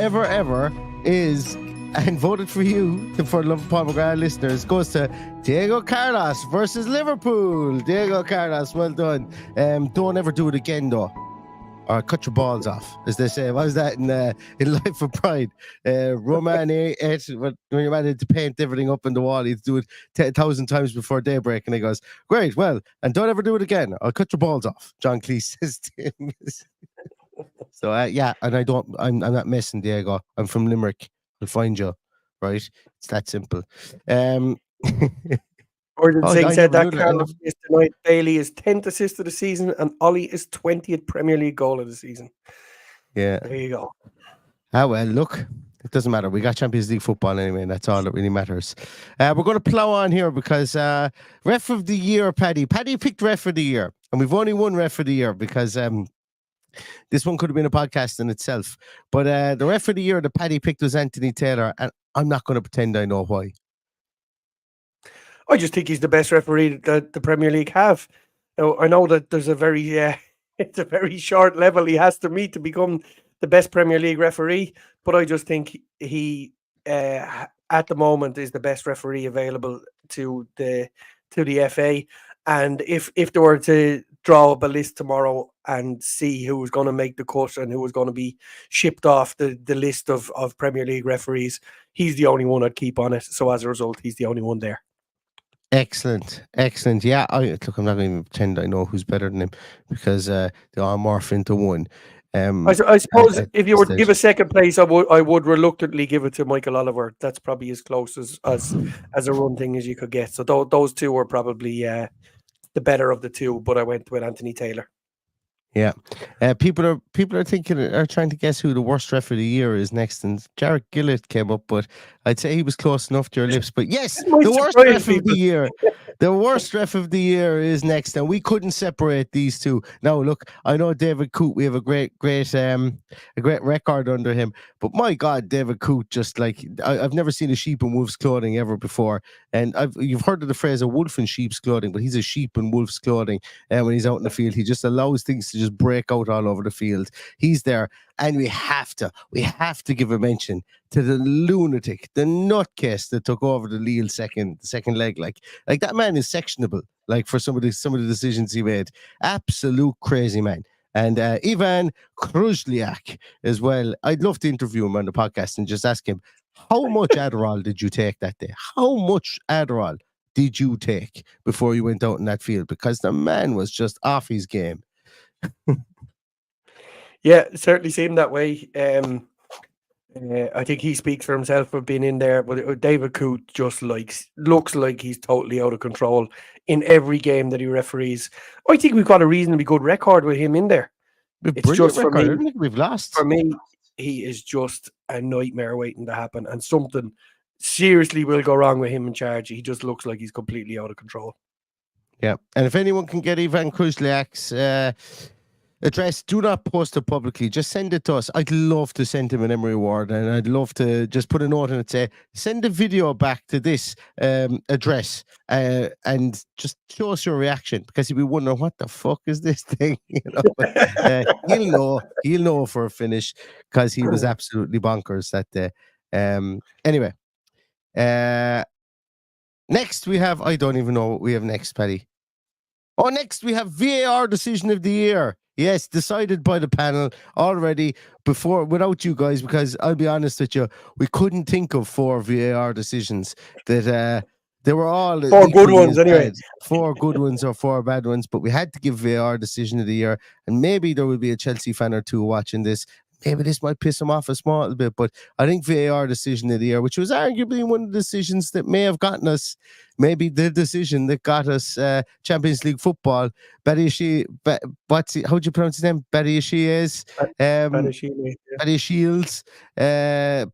is, and voted for you, for the Love of Paul McGrath listeners, goes to Diego Carlos versus Liverpool. Diego Carlos, well done. Don't ever do it again though, or cut your balls off, as they say. What was that in Life of Pride? Roman when your man had to paint everything up in the wall, he'd do it 10,000 times before daybreak, and he goes, "Great, well, and don't ever do it again. I'll cut your balls off." John Cleese says to him. So and I'm not messing, Diego. I'm from Limerick. I'll find you. Right? It's that simple. Gordon Singh said that Carlos missed tonight. Bailey is 10th assist of the season, and Ollie is 20th Premier League goal of the season. Yeah. There you go. Well, look, it doesn't matter. We got Champions League football anyway, and that's all that really matters. We're going to plow on here because Ref of the Year, Paddy. Paddy picked Ref of the Year, and we've only one Ref of the Year because this one could have been a podcast in itself. But the Ref of the Year that Paddy picked was Anthony Taylor, and I'm not going to pretend I know why. I just think he's the best referee that the Premier League have. Now, I know that there's a very it's a very short level he has to meet to become the best Premier League referee, but I just think he at the moment is the best referee available to the FA. And if they were to draw up a list tomorrow and see who was going to make the cut and who was going to be shipped off the list of Premier League referees, he's the only one I'd keep on it. So as a result, he's the only one there. Excellent. Yeah, I'm not going to even pretend I know who's better than him because they all morph into one. I suppose if you were to give a second place, I would reluctantly give it to Michael Oliver. That's probably as close as a run thing as you could get. So those two were probably the better of the two, but I went with Anthony Taylor. Yeah, people are trying to guess who the worst ref of the year is next, and Jarrett Gillett came up, but I'd say he was close enough to your lips. But yes, the worst ref of the year, the worst ref of the year is next, and we couldn't separate these two. Now, look, I know David Coote. We have a great record under him, but my God, David Coote, just like I've never seen a sheep in wolf's clothing ever before, and you've heard of the phrase a wolf in sheep's clothing, but he's a sheep in wolf's clothing, and when he's out in the field, he just allows things to just break out all over the field. He's there, and we have to give a mention to the lunatic, the nutcase that took over the Lille second leg. Like that man is sectionable. Like for some of the decisions he made, absolute crazy man. And Ivan Kruzliak as well. I'd love to interview him on the podcast and just ask him, How much Adderall did you take that day? How much Adderall did you take before you went out in that field? Because the man was just off his game. Yeah, it certainly seemed that way. I think he speaks for himself for being in there, but David Coote just looks like he's totally out of control in every game that he referees. I think we've got a reasonably good record with him in there. It's just record. for me. I don't think we've lost. For me, he is just a nightmare waiting to happen, and something seriously will go wrong with him in charge. He just looks like he's completely out of control. Yeah, and if anyone can get Ivan Kryzliak's address, do not post it publicly. Just send it to us. I'd love to send him an Emery Award, and I'd love to just put a note in it, say, send a video back to this address and just show us your reaction, because he'll be wondering, what the fuck is this thing? You know, but, he'll know for a finish, because he was absolutely bonkers that day. Anyway, next we have, I don't even know what we have next, Paddy. Oh, next we have VAR decision of the year. Yes, decided by the panel already without you guys, because I'll be honest with you, we couldn't think of 4 VAR decisions that they were all 4 good ones anyway. 4 good ones or 4 bad ones, but we had to give VAR decision of the year, and maybe there will be a Chelsea fan or two watching this. Maybe this might piss him off a small bit, but I think VAR decision of the year, which was arguably one of the decisions that may have gotten us, maybe the decision that got us Champions League football. How do you pronounce his name? Badiashile Shields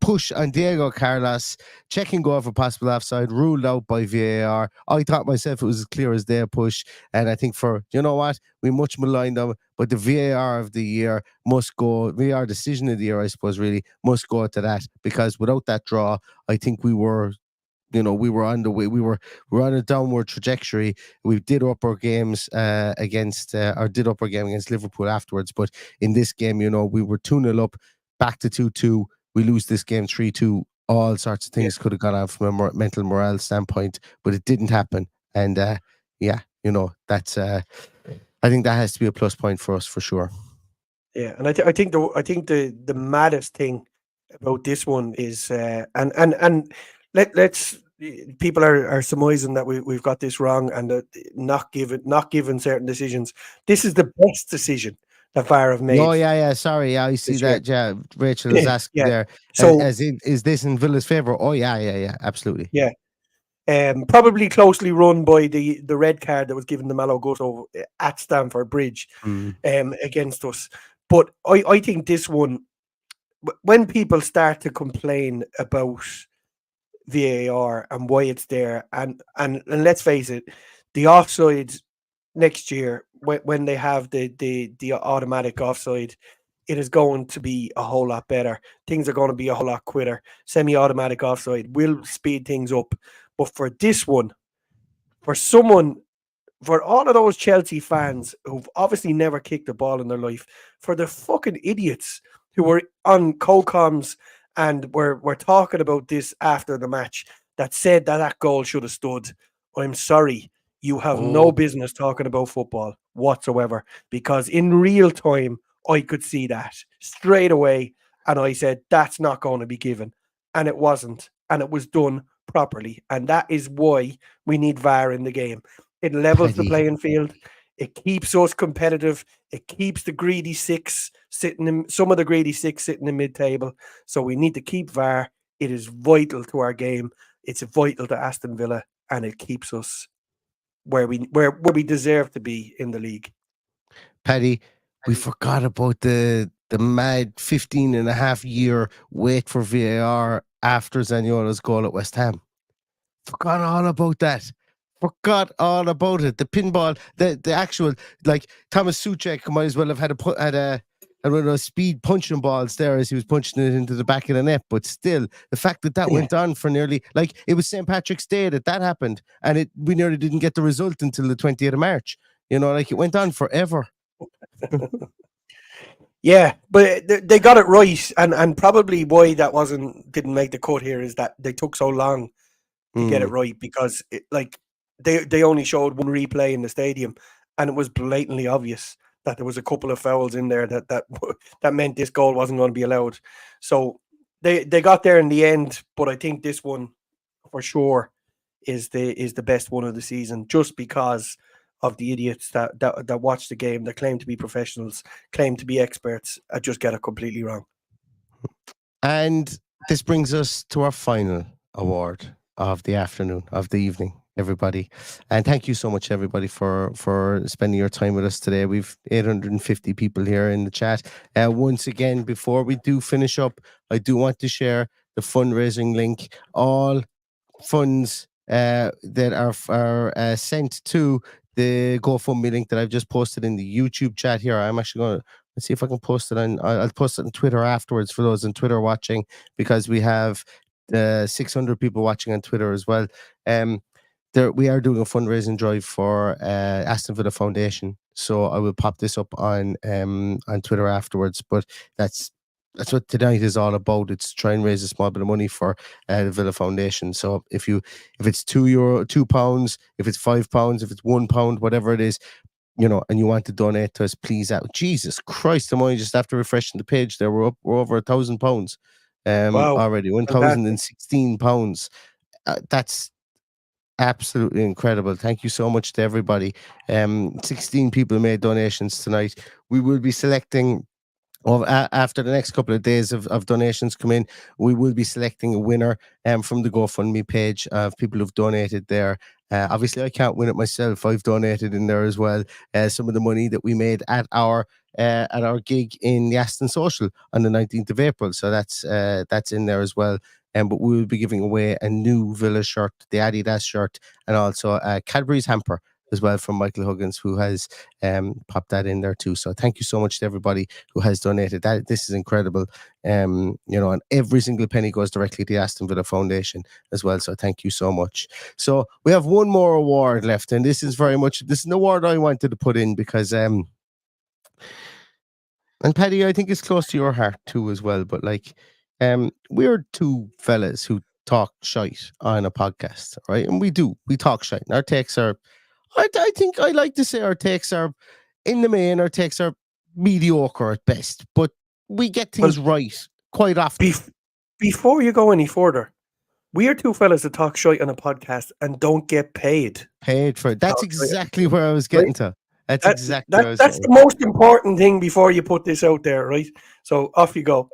push on Diego Carlos, checking goal for possible offside, ruled out by VAR. I thought myself it was as clear as day push, and I think you know what, we much maligned them, but the VAR of the year must go, VAR decision of the year, I suppose, really must go to that, because without that draw, I think we were on the way. We were on a downward trajectory. We did up our games against Liverpool afterwards, but in this game, we were 2-0 up, back to 2-2. We lose this game 3-2. All sorts of things could have gone on from a mental morale standpoint, but it didn't happen. And that's I think that has to be a plus point for us for sure. Yeah, and I think the maddest thing about this one is let's people are surmising that we've got this wrong and not given certain decisions. This is the best decision that VAR have made. Oh yeah, sorry, yeah, I see that. Yeah, Rachel is asking there. So is this in Villa's favour? Oh yeah, absolutely. Yeah. Probably closely run by the red card that was given to Malo Gusto at Stamford Bridge against us. But I think this one, when people start to complain about VAR and why it's there, and let's face it, the offside next year, when they have the automatic offside, it is going to be a whole lot better. Things are going to be a whole lot quicker. Semi-automatic offside will speed things up. But for this one, for all of those Chelsea fans who've obviously never kicked a ball in their life, for the fucking idiots who were on co-coms and were talking about this after the match, that said that goal should have stood, I'm sorry, you have no business talking about football whatsoever, because in real time, I could see that straight away, and I said, that's not going to be given. And it wasn't, and it was done properly, and that is why we need VAR in the game. It levels the playing field. It keeps us competitive. It keeps the greedy six sitting in mid-table. So we need to keep VAR. It is vital to our game. It's vital to Aston Villa, and it keeps us where we deserve to be in the league. Paddy, we forgot about the mad 15.5-year wait for VAR after Zaniolo's goal at West Ham. Forgot all about that. Forgot all about it. The pinball, the actual, like, Thomas Souček might as well have had a speed punching balls there as he was punching it into the back of the net. But still, the fact that went on for nearly, like, it was St. Patrick's Day that happened, and we nearly didn't get the result until the 20th of March. Like, it went on forever. Yeah, but they got it right, and probably why that didn't make the cut here is that they took so long to get it right, because they only showed one replay in the stadium, and it was blatantly obvious that there was a couple of fouls in there that meant this goal wasn't going to be allowed. So they got there in the end, but I think this one for sure is the best one of the season, just because of the idiots that watch the game, that claim to be professionals, claim to be experts, just get it completely wrong. And this brings us to our final award of the afternoon, of the evening, everybody. And thank you so much, everybody, for spending your time with us today. We've 850 people here in the chat. Once again, before we do finish up, I do want to share the fundraising link. All funds that are sent to the GoFundMe link that I've just posted in the YouTube chat here. I'm actually going to let's see if I can post it on. I'll post it on Twitter afterwards for those on Twitter watching, because we have 600 people watching on Twitter as well. We are doing a fundraising drive for Aston Villa Foundation, so I will pop this up on Twitter afterwards. But that's what tonight is all about. It's try and raise a small bit of money for the Villa Foundation. So if it's €2, £2, if it's £5, if it's £1, whatever it is, and you want to donate to us, please. Jesus Christ, I'm only just after refreshing the page there. We're over £1,000 Wow. already, £1,016. That's absolutely incredible. Thank you so much to everybody. 16 people made donations tonight. We will be selecting after the next couple of days of donations come in. We will be selecting a winner from the GoFundMe page of people who've donated there. Obviously, I can't win it myself. I've donated in there as well. Some of the money that we made at our gig in the Aston Social on the 19th of April. So that's in there as well. But we will be giving away a new Villa shirt, the Adidas shirt, and also a Cadbury's hamper as well from Michael Huggins, who has popped that in there too. So thank you so much to everybody who has donated. This is incredible. And every single penny goes directly to the Aston Villa Foundation as well. So thank you so much. So we have one more award left, and this is an award I wanted to put in because and Paddy, I think it's close to your heart too as well. But we're two fellas who talk shite on a podcast, right? And we talk shite. And our takes are, I think I like to say our takes are, in the main, our takes are mediocre at best, but we get things right quite often. Before you go any further, we are two fellas that talk shite on a podcast and don't get paid. Paid for it. That's exactly where I was getting to. That's the most important thing before you put this out there, right? So off you go.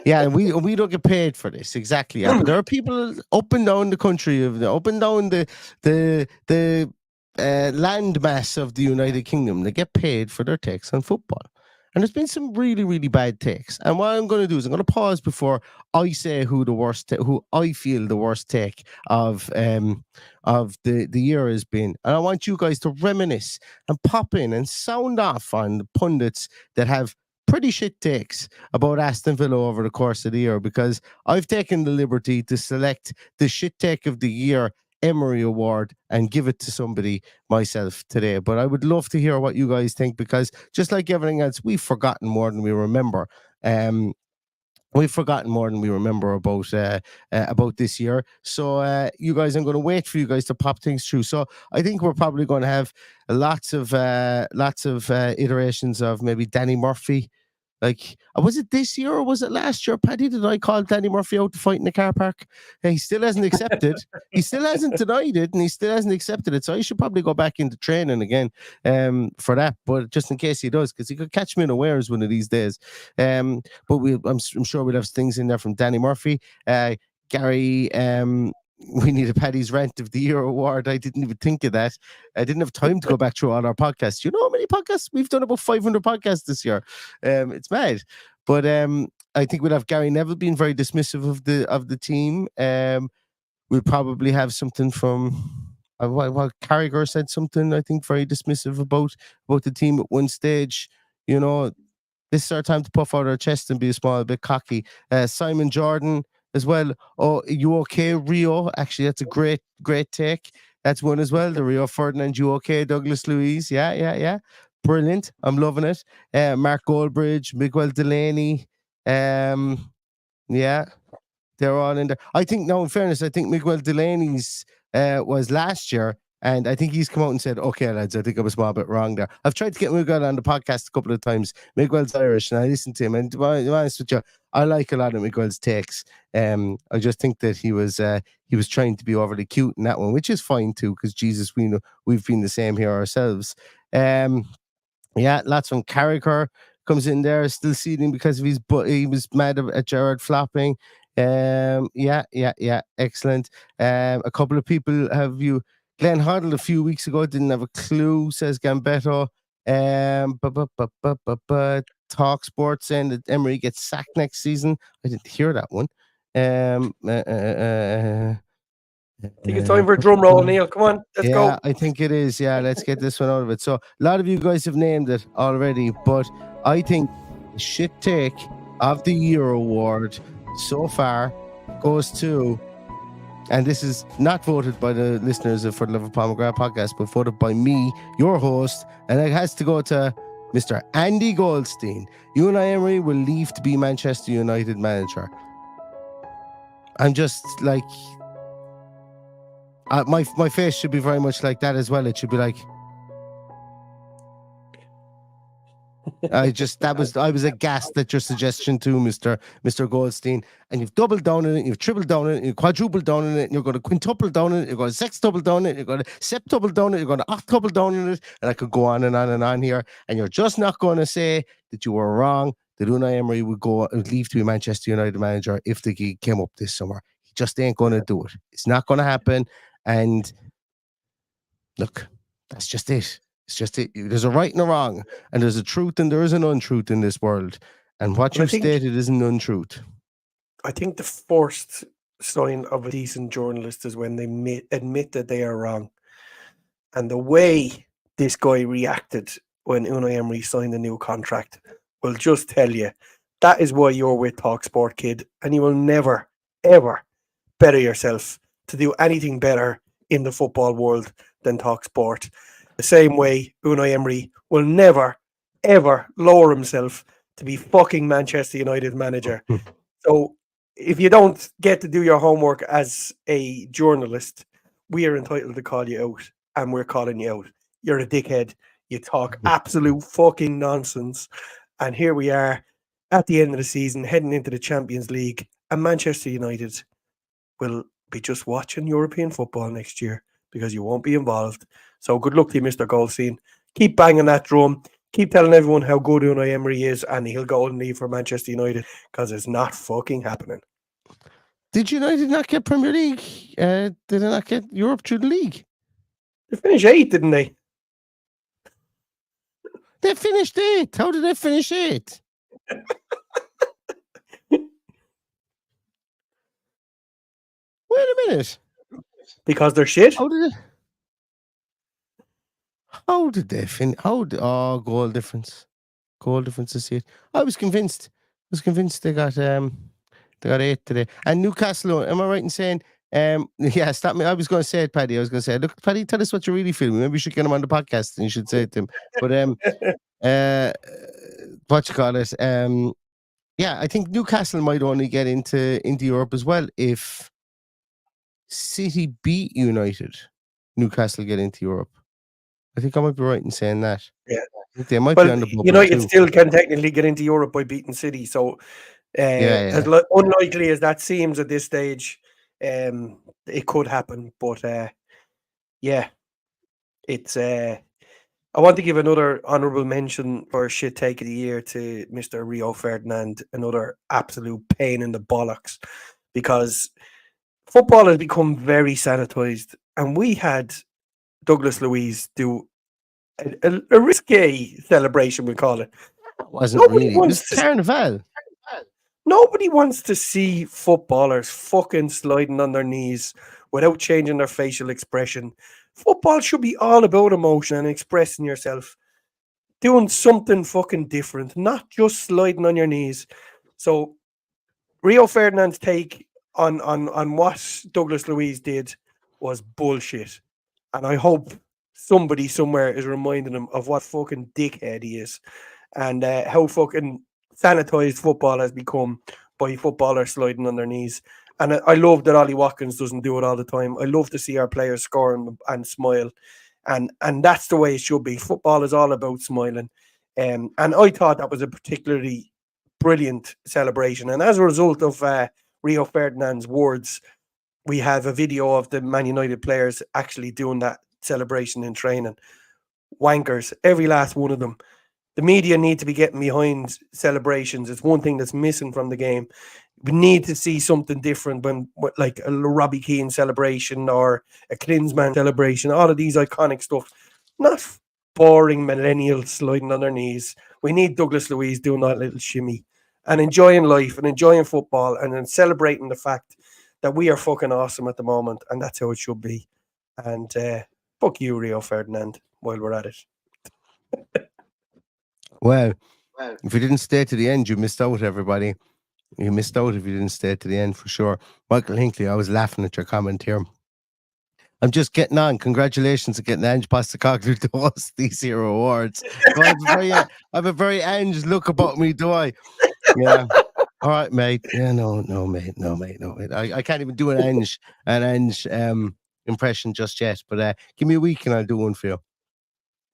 Yeah, and we don't get paid for this, exactly. Yeah. But there are people up and down the country, up and down the land mass of the United Kingdom, they get paid for their takes on football. And there's been some really, really bad takes. And what I'm going to do is I'm going to pause before I say who I feel the worst take of the year has been. And I want you guys to reminisce and pop in and sound off on the pundits that have pretty shit takes about Aston Villa over the course of the year, because I've taken the liberty to select the shit take of the year Emery Award and give it to somebody myself today. But I would love to hear what you guys think, because just like everything else, we've forgotten more than we remember. We've forgotten more than we remember about this year. So you guys, I'm going to wait for you guys to pop things through. So I think we're probably going to have lots of iterations of maybe Danny Murphy. Was it this year or was it last year, Paddy? Did I call Danny Murphy out to fight in the car park? He still hasn't accepted. He still hasn't denied it, and he still hasn't accepted it. So I should probably go back into training again for that. But just in case he does, because he could catch me unawares one of these days. But I'm sure we'll have things in there from Danny Murphy. Gary, we need a Paddy's Rant of the Year award. I didn't even think of that. I didn't have time to go back through all our podcasts. You know how many podcasts? We've done about 500 podcasts this year. It's mad. But I think we'll have Gary Neville being very dismissive of the team. We'll probably have something from Carragher said something, I think, very dismissive about the team at one stage. This is our time to puff out our chest and be a small bit cocky. Simon Jordan as well. Oh, you okay, Rio? Actually, that's a great take. That's one as well. The Rio Ferdinand, you okay, Douglas Luiz? Yeah. Brilliant. I'm loving it. Mark Goldbridge, Miguel Delaney. Yeah, they're all in there. I think, now in fairness, I think Miguel Delaney's was last year. And I think he's come out and said, okay, lads, I think I was a small bit wrong there. I've tried to get Miguel on the podcast a couple of times. Miguel's Irish, and I listened to him. And to be honest with you, I like a lot of Miguel's takes. I just think that he was trying to be overly cute in that one, which is fine too, because Jesus, we know we've been the same here ourselves. Yeah, lots from Carricker comes in there, still seeding because of his he was mad at Gerard flopping. Yeah, excellent. A couple of people have you. Glenn Hoddle a few weeks ago didn't have a clue, says Gambetto. But Talk Sports saying that Emery gets sacked next season. I didn't hear that one. I think it's time for a drum roll, Neil. Come on, let's go. Yeah, I think it is. Yeah, let's get this one out of it. So a lot of you guys have named it already, but I think the shit take of the year award so far goes to, and this is not voted by the listeners of For the Love of Paul McGrath podcast, but voted by me, your host, and it has to go to Mr. Andy Goldstein. Unai Emery will leave to be Manchester United manager. I'm just like, my face should be very much like that as well. It should be like, I was aghast at your suggestion too, Mr. Goldstein, and you've doubled down on it, you've tripled down on it, you've quadrupled down on it, and you're going to quintuple down on it, you're going to sextuple down on it, you're going to septuple down on it, you're going to octuple down on it, and I could go on and on and on here, and you're just not going to say that you were wrong, that Unai Emery would leave to be Manchester United manager if the gig came up this summer. He just ain't going to do it. It's not going to happen, and look, that's just it. It's just it. There's a right and a wrong, and there's a truth and there is an untruth in this world. And what you've stated is an untruth. I think the first sign of a decent journalist is when they admit that they are wrong. And the way this guy reacted when Unai Emery signed a new contract will just tell you that is why you're with TalkSport, kid, and you will never, ever better yourself to do anything better in the football world than TalkSport. The same way Unai Emery will never, ever lower himself to be fucking Manchester United manager. So if you don't get to do your homework as a journalist, we are entitled to call you out, and we're calling you out. You're a dickhead. You talk absolute fucking nonsense. And here we are at the end of the season, heading into the Champions League, and Manchester United will be just watching European football next year because you won't be involved. So good luck to you, Mr. Goldstein. Keep banging that drum. Keep telling everyone how good Unai Emery is, and he'll go and leave for Manchester United because it's not fucking happening. Did United not get Premier League? Did they not get Europe through the league? They finished 8th, didn't they? They finished 8th. How did they finish 8th? Wait a minute. Because they're shit? How did they finish? Goal difference. Goal difference is it. I was convinced. They got 8 today. And Newcastle, am I right in saying yeah, stop me. I was going to say it, Paddy. I was going to say, look, Paddy, tell us what you really feel. Maybe we should get him on the podcast and you should say it to him. But what you call it? Yeah, I think Newcastle might only get into Europe as well if City beat United. Newcastle get into Europe. I think I might be right in saying that. Yeah, they might be on the bubble. United still can technically get into Europe by beating City. So as unlikely as that seems at this stage, it could happen. But yeah, it's. I want to give another honourable mention for shit take of the year to Mr. Rio Ferdinand, another absolute pain in the bollocks, because football has become very sanitised, and we had Douglas Luiz do a risque celebration, we call it. It wasn't really. It was carnival. Nobody wants to see footballers fucking sliding on their knees without changing their facial expression. Football should be all about emotion and expressing yourself, doing something fucking different, not just sliding on your knees. So Rio Ferdinand's take on what Douglas Luiz did was bullshit. And I hope somebody somewhere is reminding him of what fucking dickhead he is and how fucking sanitized football has become by footballers sliding on their knees. And I love that Ollie Watkins doesn't do it all the time. I love to see our players score and smile. And that's the way it should be. Football is all about smiling. And I thought that was a particularly brilliant celebration. And as a result of Rio Ferdinand's words, we have a video of the Man United players actually doing that celebration in training. Wankers, every last one of them. The media need to be getting behind celebrations. It's one thing that's missing from the game. We need to see something different when, like a Robbie Keane celebration or a Klinsmann celebration, all of these iconic stuff. Not boring millennials sliding on their knees. We need Douglas Luiz doing that little shimmy and enjoying life and enjoying football and then celebrating the fact that we are fucking awesome at the moment, and that's how it should be. And fuck you, Rio Ferdinand, while we're at it. Well, if you didn't stay to the end, you missed out, everybody. You missed out if you didn't stay to the end, for sure. Michael Hinckley, I was laughing at your comment here. I'm just getting on. Congratulations on getting Ange Postecoglou to host these here awards. I have a very Ange look about me, do I? Yeah. All right, mate. Yeah, no, mate. I can't even do an Ange impression just yet. But give me a week and I'll do one for you.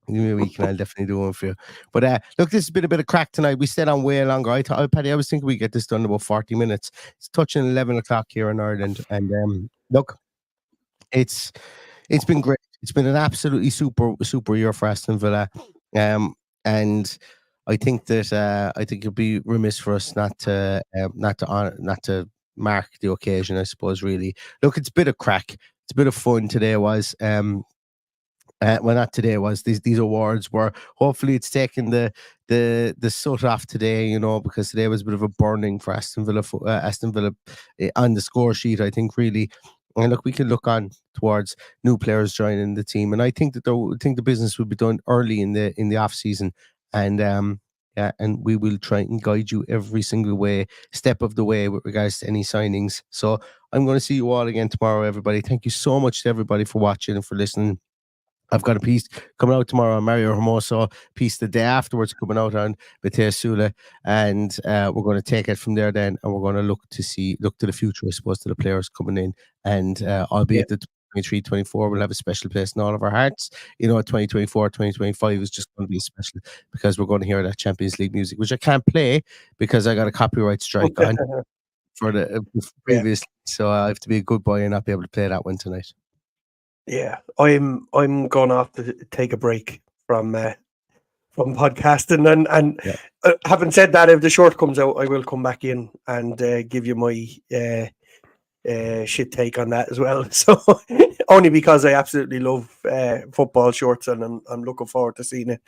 Give me a week and I'll definitely do one for you. But look, this has been a bit of crack tonight. We stayed on way longer. Paddy, I was thinking we get this done in about 40 minutes. It's touching 11 o'clock here in Ireland. And look, it's been great. It's been an absolutely super year for Aston Villa. And I think that it'd be remiss for us not to mark the occasion, I suppose, really. Look, it's a bit of crack. It's a bit of fun. Today was well, not today, was these awards were, hopefully it's taken the soot off today, you know, because today was a bit of a burning for Aston Villa on the score sheet, I think, really. And look, we can look on towards new players joining the team, and I think that the business will be done early in the off season, and and we will try and guide you every single step of the way with regards to any signings. So I'm going to see you all again tomorrow, everybody. Thank you so much to everybody for watching and for listening. I've got a piece coming out tomorrow on Mario Hermoso, piece the day afterwards coming out on Bete Sula, and we're going to take it from there then, and we're going to look to the future, I suppose, to the players coming in, and albeit that 23-24 will have a special place in all of our hearts. You know, 2024, 2025 is just going to be special because we're going to hear that Champions League music, which I can't play because I got a copyright strike on for the previous, so I have to be a good boy and not be able to play that one tonight. Yeah, I'm going off to take a break from podcasting, and having said that, if the short comes out, I will come back in and give you my shit take on that as well. So only because I absolutely love football shorts, and I'm looking forward to seeing it.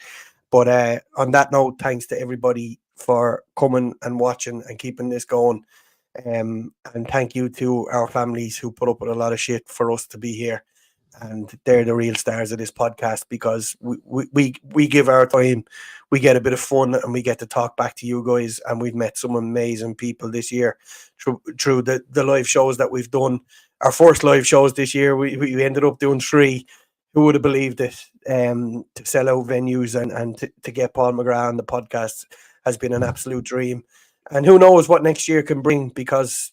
But on that note, thanks to everybody for coming and watching and keeping this going. And thank you to our families who put up with a lot of shit for us to be here. And they're the real stars of this podcast, because we give our time, we get a bit of fun, and we get to talk back to you guys. And we've met some amazing people this year through the live shows that we've done. Our first live shows this year, we ended up doing 3. Who would have believed it? To sell out venues and to get Paul McGrath on the podcast has been an absolute dream. And who knows what next year can bring, because,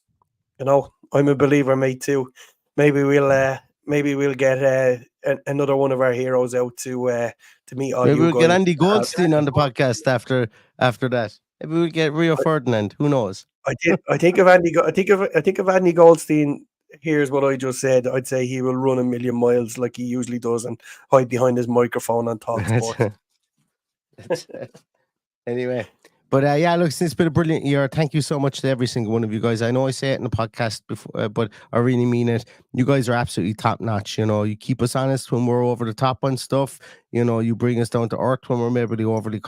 you know, I'm a believer, mate, too. Maybe we'll get another one of our heroes out to meet all Maybe you we'll guys. get Andy Goldstein on the podcast after that. Maybe we'll get Rio Ferdinand. Who knows? I think if Andy Goldstein hears what I just said, I'd say he will run a million miles like he usually does and hide behind his microphone and talk sports. Anyway. But yeah, look, it's been a brilliant year. Thank you so much to every single one of you guys. I know I say it in the podcast before, but I really mean it. You guys are absolutely top notch. You know, you keep us honest when we're over the top on stuff. You know, you bring us down to earth when we're maybe overly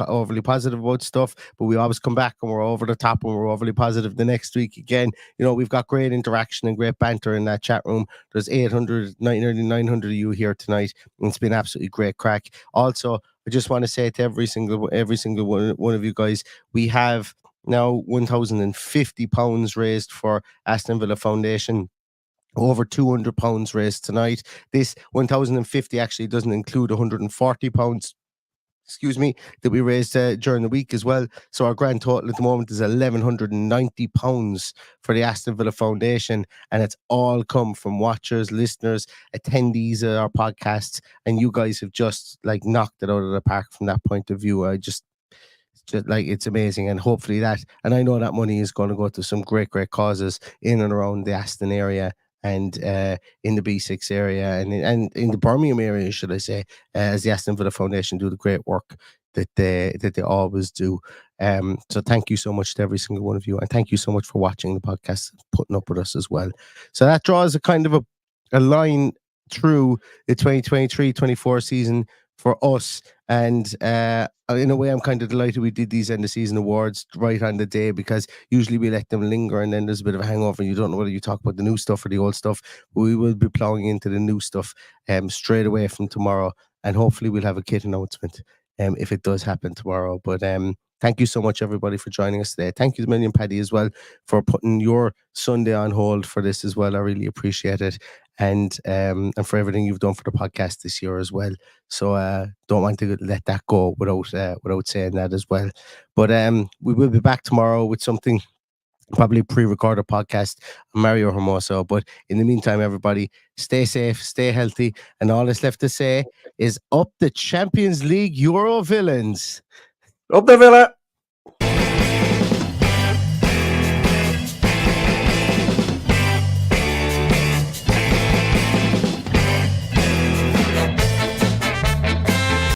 positive about stuff, but we always come back and we're over the top when we're overly positive the next week again. You know, we've got great interaction and great banter in that chat room. There's nearly 900 of you here tonight. And it's been absolutely great crack. Also, I just want to say to every single one of you guys, we have now £1,050 raised for Aston Villa Foundation. Over £200 raised tonight. This 1,050 actually doesn't include £140 excuse me, that we raised during the week as well. So our grand total at the moment is £1,190 for the Aston Villa Foundation, and it's all come from watchers, listeners, attendees of our podcasts, and you guys have just like knocked it out of the park from that point of view. Just like it's amazing, and hopefully that, and I know that money is going to go to some great causes in and around the Aston area, and in the B6 area, and in the Birmingham area, should I say, as the Aston Villa Foundation do the great work that they always do. So thank you so much to every single one of you, and thank you so much for watching the podcast, putting up with us as well. So that draws a kind of a line through the 2023-24 season for us, and in a way I'm kind of delighted we did these end of season awards right on the day, because usually we let them linger and then there's a bit of a hangover and you don't know whether you talk about the new stuff or the old stuff. We will be plowing into the new stuff straight away from tomorrow, and hopefully we'll have a kit announcement if it does happen tomorrow. But thank you so much, everybody, for joining us today. Thank you a million, Paddy, as well, for putting your Sunday on hold for this as well. I really appreciate it. And for everything you've done for the podcast this year as well. So don't want to let that go without saying that as well. But we will be back tomorrow with something, probably pre-recorded podcast, Mario Hermoso. But in the meantime, everybody, stay safe, stay healthy, and all that's left to say is up the Champions League Euro villains. Up the Villa.